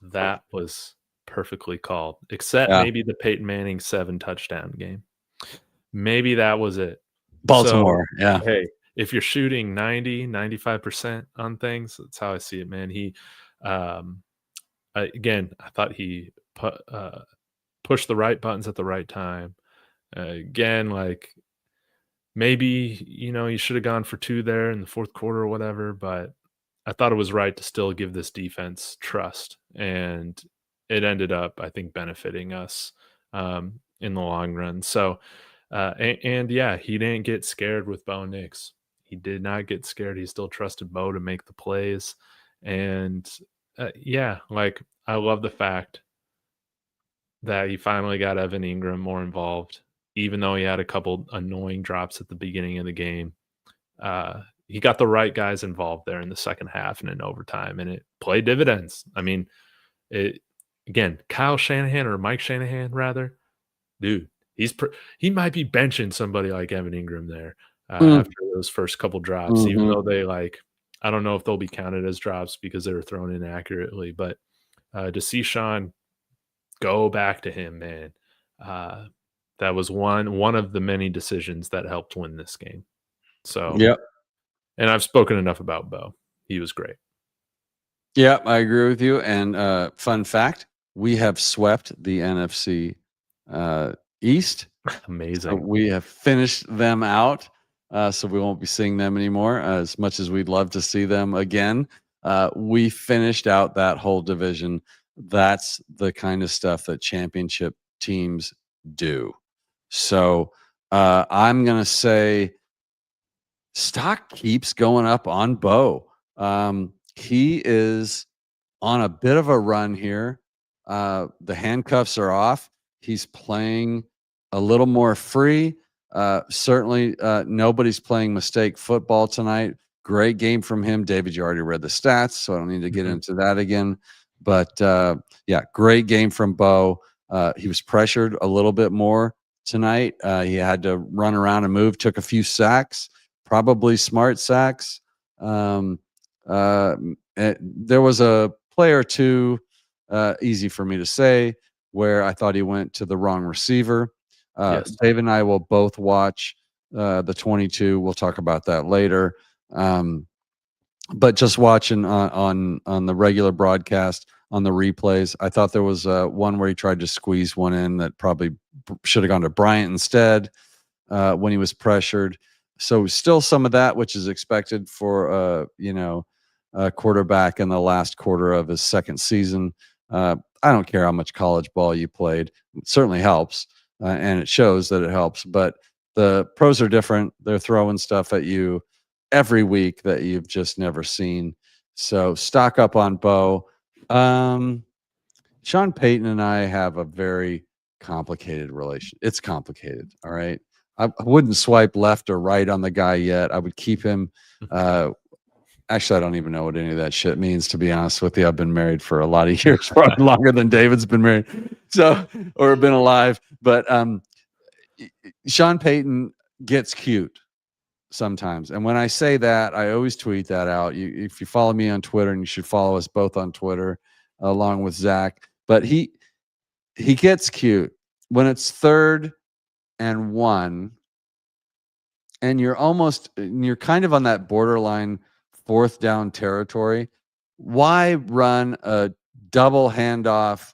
that was perfectly called, except maybe the Peyton Manning 7 touchdown game. Maybe that was it. Baltimore. So, hey, if you're shooting 95% on things, that's how I see it, man. He, again, I thought he pushed the right buttons at the right time. Again, like maybe, you should have gone for 2 there in the fourth quarter or whatever, but I thought it was right to still give this defense trust. And it ended up, I think, benefiting us in the long run. So, he didn't get scared with Bo Nix. He did not get scared. He still trusted Bo to make the plays. And yeah, like I love the fact that he finally got Evan Ingram more involved, even though he had a couple annoying drops at the beginning of the game. He got the right guys involved there in the second half and in overtime, and it played dividends. I mean, it again, Kyle Shanahan or Mike Shanahan rather, dude, he might be benching somebody like Evan Ingram there after those first couple drops, even though they I don't know if they'll be counted as drops because they were thrown in accurately, but to see Sean go back to him, man, that was one of the many decisions that helped win this game. So, Yep. And I've spoken enough about Bo. He was great. Yeah, I agree with you. And fun fact, we have swept the NFC East. Amazing. So we have finished them out. So we won't be seeing them anymore. As much as we'd love to see them again, we finished out that whole division. That's the kind of stuff that championship teams do. So I'm going to say stock keeps going up on Bo. He is on a bit of a run here. The handcuffs are off. He's playing a little more free. Certainly, nobody's playing mistake football tonight. Great game from him. David, you already read the stats, so I don't need to get into that again. But yeah, great game from Bo. He was pressured a little bit more tonight. He had to run around and move, took a few sacks, probably smart sacks. There was a play or two, easy for me to say, where I thought he went to the wrong receiver. Yes. Dave and I will both watch the 22. We'll talk about that later. But just watching on the regular broadcast, on the replays, I thought there was one where he tried to squeeze one in that probably should have gone to Bryant instead when he was pressured. So still some of that, which is expected for a quarterback in the last quarter of his second season. I don't care how much college ball you played; it certainly helps, and it shows that it helps. But the pros are different; they're throwing stuff at you every week that you've just never seen. So stock up on Bo. Sean Payton and I have a very complicated relation. It's complicated. All right. I wouldn't swipe left or right on the guy yet. I would keep him. Actually, I don't even know what any of that shit means, to be honest with you. I've been married for a lot of years, probably longer than David's been married, or been alive. But Sean Payton gets cute sometimes. And when I say that, I always tweet that out. If you follow me on Twitter, and you should follow us both on Twitter, along with Zach. But he gets cute when it's 3rd and 1, and you're kind of on that borderline 4th down territory. Why run a double handoff,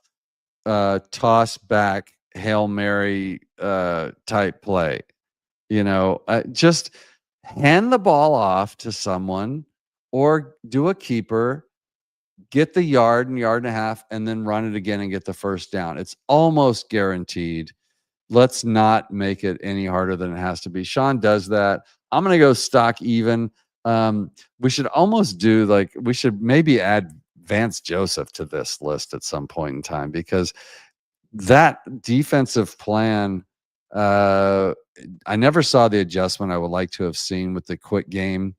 toss back, Hail Mary type play? Just hand the ball off to someone or do a keeper, get the yard and a half, and then run it again and get the first down. It's almost guaranteed. Let's not make it any harder than it has to be. Sean does that. I'm going to go stock even. We should almost we should maybe add Vance Joseph to this list at some point in time, because that defensive plan, I never saw the adjustment I would like to have seen with the quick game.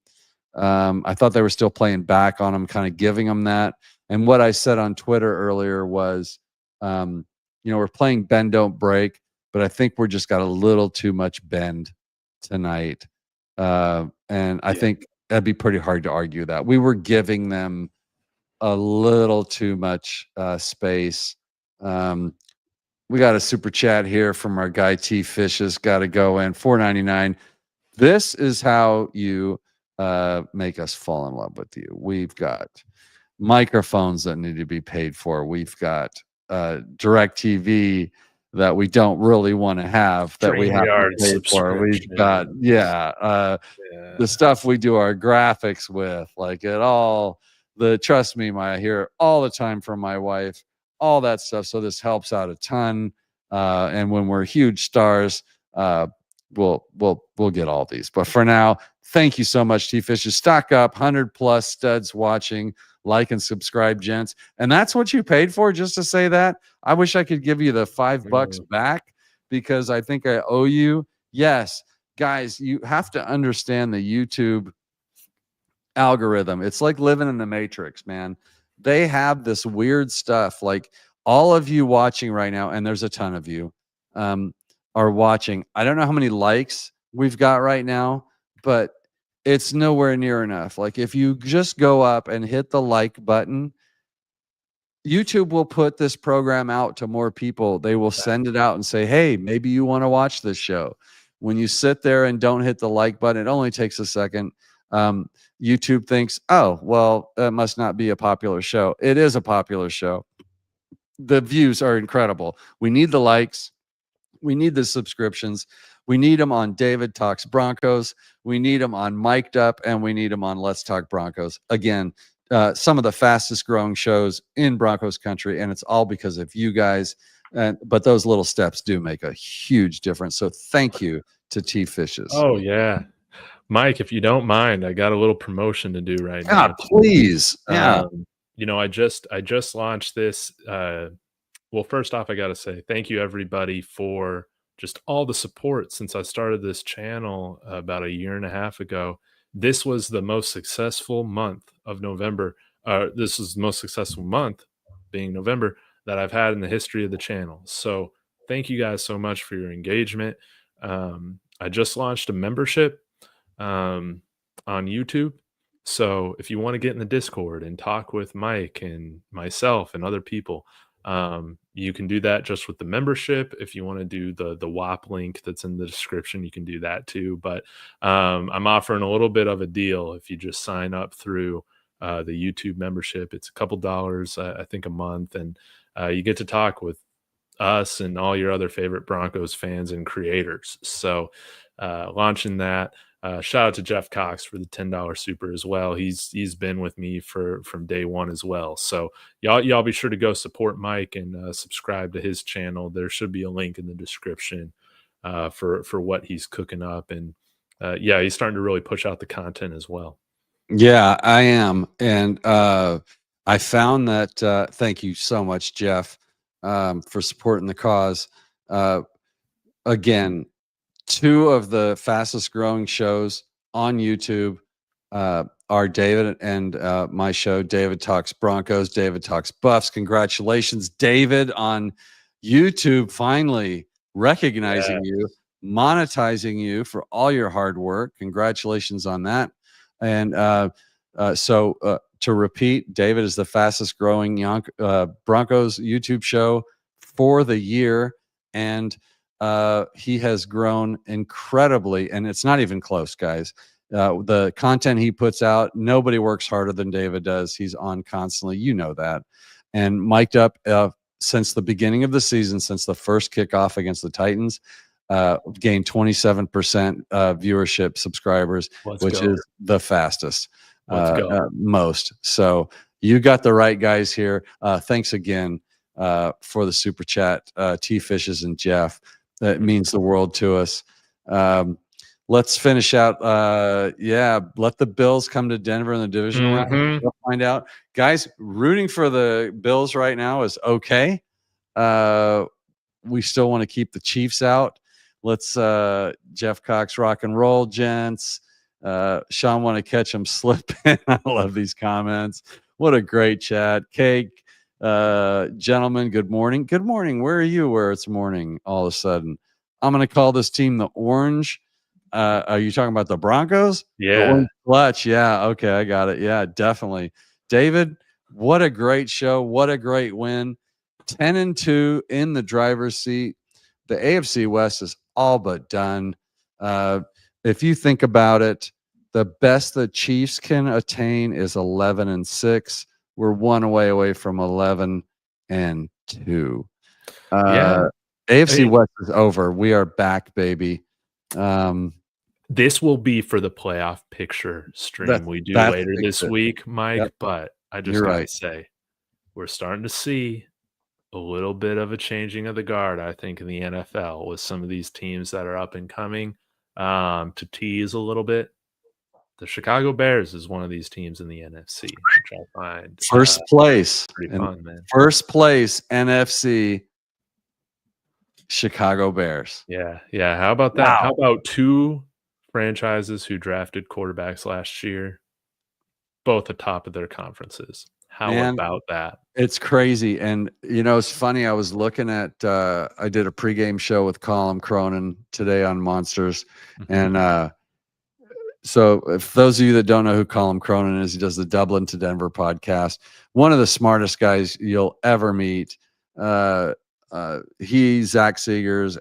I thought they were still playing back on him, kind of giving him that. And what I said on Twitter earlier was, we're playing bend, don't break, but I think we're just got a little too much bend tonight. And I think that'd be pretty hard to argue that. We were giving them a little too much space. We got a super chat here from our guy T Fishes. Got to go in $4.99. This is how you make us fall in love with you. We've got microphones that need to be paid for. We've got DirecTV that we don't really want to have, that we have to pay for. We've got the stuff we do our graphics with, like it all. Trust me, I hear it all the time from my wife, all that stuff. So this helps out a ton. And when we're huge stars, we'll get all these. But for now, thank you so much, T-Fishes. Stock up, 100+ studs watching. Like and subscribe, gents. And that's what you paid for, just to say that? I wish I could give you the $5 back, because I think I owe you. Yes, guys, you have to understand the YouTube algorithm. It's like living in the Matrix, man. They have this weird stuff. Like, all of you watching right now, and there's a ton of you, are watching. I don't know how many likes we've got right now, but it's nowhere near enough. Like, if you just go up and hit the like button, YouTube will put this program out to more people. They will send it out and say, hey, maybe you want to watch this show. When you sit there and don't hit the like button, it only takes a second. YouTube thinks, oh, well, it must not be a popular show. It is a popular show. The views are incredible. We need the likes. We need the subscriptions. We need them on David Talks Broncos. We need them on Mic'd Up, and we need them on Let's Talk Broncos. Again, some of the fastest growing shows in Broncos country, and it's all because of you guys. But those little steps do make a huge difference. So thank you to T-Fishes. Oh, yeah. Mike, if you don't mind, I got a little promotion to do right now. Please. Yeah. I just launched this. Well, first off, I got to say thank you, everybody, for just all the support since I started this channel about a year and a half ago. This was the most successful month of November. This is the most successful month, being November, that I've had in the history of the channel. So thank you guys so much for your engagement. I just launched a membership on YouTube. So if you want to get in the Discord and talk with Mike and myself and other people, you can do that just with the membership. If you want to do the WAP link that's in the description, you can do that too. But I'm offering a little bit of a deal if you just sign up through the YouTube membership. It's a couple dollars, I think, a month, and you get to talk with us and all your other favorite Broncos fans and creators. So launching that. Shout out to Jeff Cox for the $10 super as well. He's been with me from day one as well. So y'all be sure to go support Mike and subscribe to his channel. There should be a link in the description for what he's cooking up. And yeah, he's starting to really push out the content as well. Yeah, I am. And I found that thank you so much, Jeff, for supporting the cause. Again, 2 of the fastest growing shows on YouTube are David and my show, David Talks Broncos, David Talks Buffs. Congratulations, David, on YouTube finally recognizing you, monetizing you for all your hard work. Congratulations on that. And so to repeat, David is the fastest growing Broncos YouTube show for the year. And he has grown incredibly, and it's not even close, guys. The content he puts out, nobody works harder than David does. He's on constantly, you know that. And Mic'd Up since the beginning of the season, since the first kickoff against the Titans, gained 27% viewership subscribers, which is the fastest most. So you got the right guys here. Thanks again for the super chat, T-Fishes and Jeff. That means the world to us. Let's finish out. Let the Bills come to Denver in the divisional round. We'll find out. Guys, rooting for the Bills right now is okay. We still want to keep the Chiefs out. Let's Jeff Cox rock and roll, gents. Sean want to catch him slipping. I love these comments. What a great chat. Cake. Gentlemen, good morning. Good morning. Where are you? Where it's morning all of a sudden? I'm going to call this team the Orange. Are you talking about the Broncos? Yeah. Clutch. Yeah. Okay. I got it. Yeah, definitely. David, what a great show. What a great win. 10-2 in the driver's seat. The AFC West is all but done. If you think about it, the best the Chiefs can attain is 11-6. We're 1 away from 11-2. AFC West is over. We are back, baby. This will be for the playoff picture stream we do later this week, Mike. Yep. But I just gotta say, we're starting to see a little bit of a changing of the guard, I think, in the NFL with some of these teams that are up and coming. To tease a little bit, the Chicago Bears is one of these teams in the NFC, which I find First place. pretty And fun, man. first place NFC Chicago Bears. Yeah, yeah. How about that? How about 2 franchises who drafted quarterbacks last year, both atop of their conferences? How Man, about that? it's crazy. And it's funny. I was looking at I did a pregame show with Colin Cronin today on Monsters. Mhm. And so if those of you that don't know who Colin Cronin is, he does the Dublin to Denver podcast. One of the smartest guys you'll ever meet. He, Zach Seegers,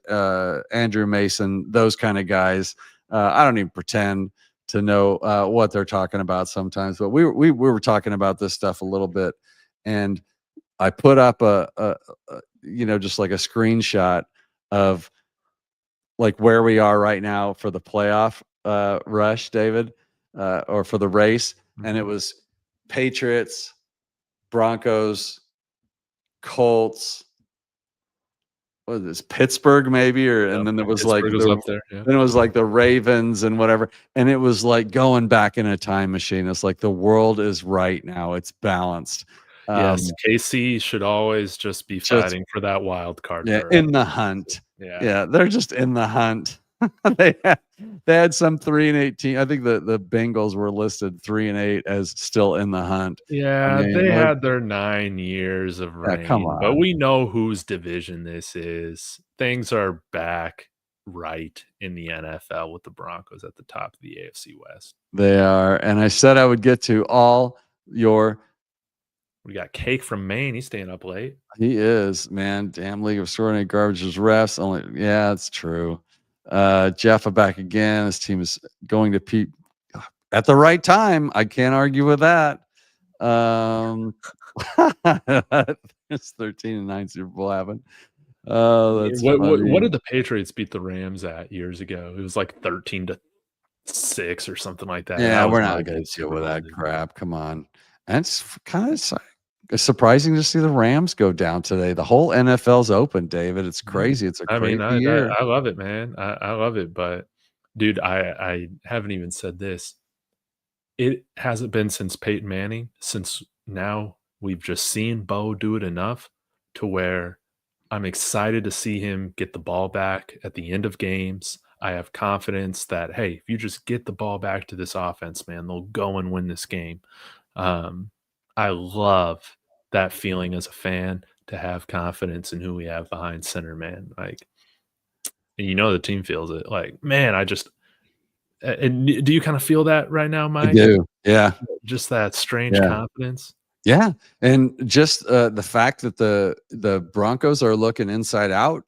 Andrew Mason, those kind of guys. I don't even pretend to know what they're talking about sometimes, but we were talking about this stuff a little bit, and I put up a just like a screenshot of like where we are right now for the playoff rush, David, or for the race, and it Mhm. was Patriots, Broncos, Colts. What is this, Pittsburgh maybe, and Yep. then there was like Pittsburgh was up there, yeah. then it was like the Ravens and whatever, and it was like going back in a time machine. It's like the world is right now; it's balanced. Yes, Um, KC should always just be just fighting for that wild card Yeah, berth. in the hunt. Yeah. Yeah, they're just in the hunt. they had, they had some 3-18. I think the Bengals were listed 3-8 as still in the hunt. I Yeah, mean, they had their 9 years of yeah, come reign, but on. we know whose division this is. Things are back right in the NFL with the Broncos at the top of the AFC West. They are, and I said I would get to all your. We got Cake from Maine. He's staying up late. He is, man. Damn League of Extraordinary Garbage's refs. Yeah, it's true. Jeff back again. This team is going to peak at the right time. I can't argue with that. It's 13-9 Super Bowl happened. Oh, that's What funny. did the Patriots beat the Rams at years ago? It was like 13-6 or something like that. Yeah, That was we're not not a going good to deal Super with Bowl, that dude. crap. Come on. And it's kind of surprising to see the Rams go down today. The whole NFL's open, David. It's Yeah. crazy. It's a I mean, crazy year. I love it, man. I love it, but dude, I haven't even said this. It hasn't been since Peyton Manning, since now we've just seen Bo do it enough to where I'm excited to see him get the ball back at the end of games. I have confidence that, hey, if you just get the ball back to this offense, man, they'll go and win this game. Um, I love that feeling as a fan to have confidence in who we have behind center, man. Like, and the team feels it. Like, man, and do you kind of feel that right now, I Mike? do. Yeah. Just that strange Yeah. confidence? Yeah. And just the fact that the Broncos are looking inside out,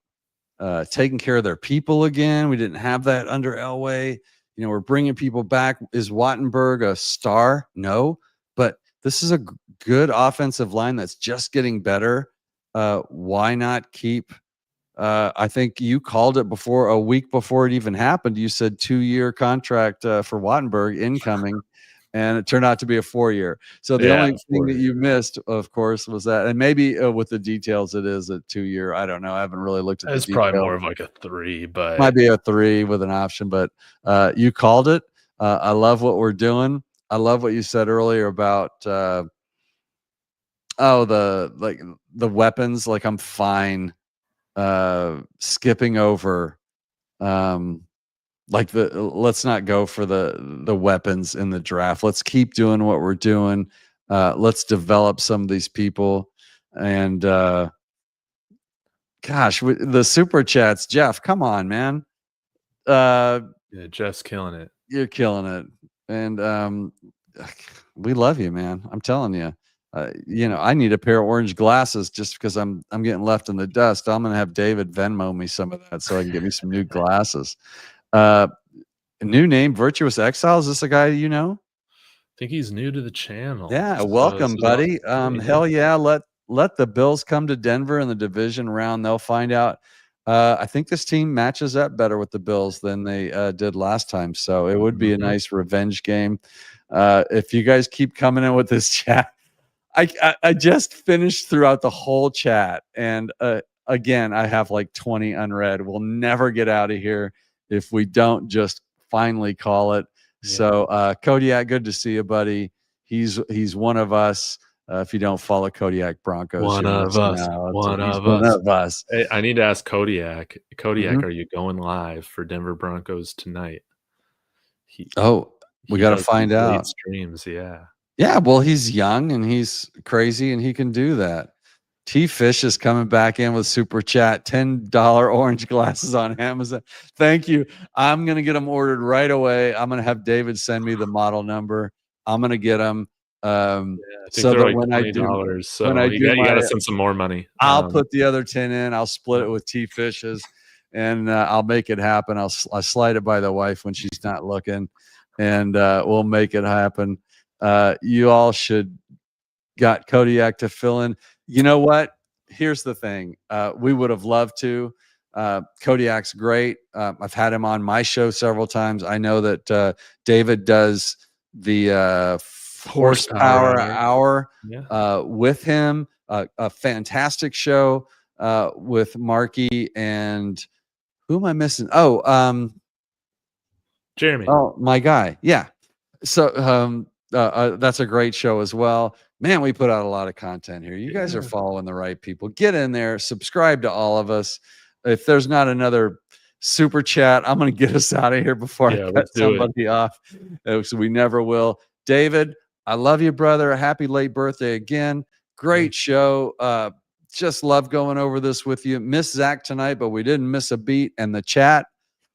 taking care of their people again. We didn't have that under Elway. We're bringing people back. Is Wattenberg a star? No, but this is a good offensive line that's just getting better. Why not keep? I think you called it before, a week before it even happened. You said 2-year contract for Wattenberg incoming, and it turned out to be a 4-year. So the Yeah, only thing that 4 you missed, of course, was that, and maybe with the details, it is a 2-year. I don't know. I haven't really looked at the it's probably details. more of like a 3, Might but be a 3 with an option, but you called it. I love what we're doing. I love what you said earlier about the weapons. Like, I'm fine skipping over let's not go for the weapons in the draft. Let's keep doing what we're doing. Let's develop some of these people. And gosh, the super chats, Jeff, come on, man. yeah, Jeff's killing it. You're killing it. And we love you, man. I'm telling you. I need a pair of orange glasses just because I'm getting left in the dust. I'm gonna have David Venmo me some of that so I can get me some new glasses. New name, Virtuous Exile. Is this a guy you know? I think he's new to the channel. Yeah, So this welcome, is awesome buddy. to meet you. Hell yeah, let the Bills come to Denver in the division round. They'll find out. I think this team matches up better with the Bills than they did last time, so it would be a Mhm. nice revenge game. If you guys keep coming in with this chat, I just finished throughout the whole chat, and again, I have like 20 unread. We'll never get out of here if we don't just finally call it. Yeah. So Kodiak, good to see you, buddy. He's one of us. If you don't follow Kodiak Broncos, One you're of missing us. out. One He's of one us. of us. Hey, I need to ask Kodiak. Kodiak, Mhm. are you going live for Denver Broncos tonight? We got to find late out. streams, yeah. Yeah, well, he's young and he's crazy and he can do that. T Fish is coming back in with super chat, $10 orange glasses on Amazon. Thank you. I'm gonna get them ordered right away. I'm gonna have David send me the model number. I'm gonna get them. I think So they're that like when I do $20. So when I you do got to my, send some more money. I'll put the other 10 in. I'll split it with T Fishes, and I'll make it happen. I'll slide it by the wife when she's not looking, and we'll make it happen. You all should got Kodiak to fill in. You know what? Here's the thing. We would have loved to. Kodiak's great. I've had him on my show several times. I know that David does the horsepower hour with him. A fantastic show with Marky and who am I missing? Oh, Jeremy. Oh, my guy. Yeah. So that's a great show as well. Man, we put out a lot of content here. You guys are following the right people. Get in there, subscribe to all of us. If there's not another super chat, I'm going to get us out of here before I cut somebody off. So we never will. David, I love you, brother. Happy late birthday again. Great show. Just love going over this with you. Miss Zach tonight, but we didn't miss a beat. And the chat,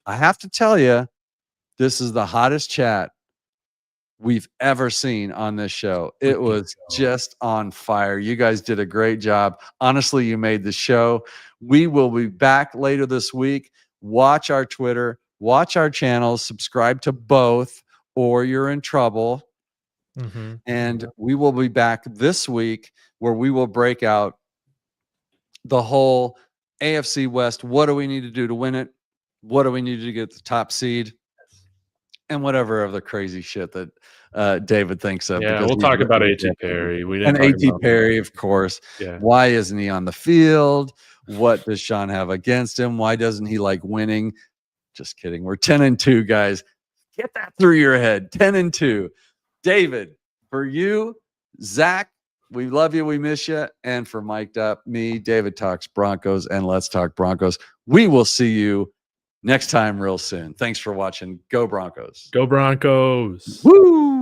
I have to tell you, this is the hottest chat we've ever seen on this show. It was just on fire. You guys did a great job. Honestly, you made the show. We will be back later this week. Watch our Twitter, watch our channels, subscribe to both, or you're in trouble. And we will be back this week where we will break out the whole AFC West. What do we need to do to win it? What do we need to get the top seed? And whatever other crazy shit that David thinks of. Yeah, we'll talk about A.T. Perry. And A.T. Perry, of course. Yeah. Why isn't he on the field? What does Sean have against him? Why doesn't he like winning? Just kidding. We're 10-2, guys. Get that through your head. 10-2. David, for you, Zach, we love you. We miss you. And for Mic'd Up, me, David Talks Broncos, and Let's Talk Broncos. We will see you next time real soon. Thanks for watching. Go Broncos. Go Broncos. Woo!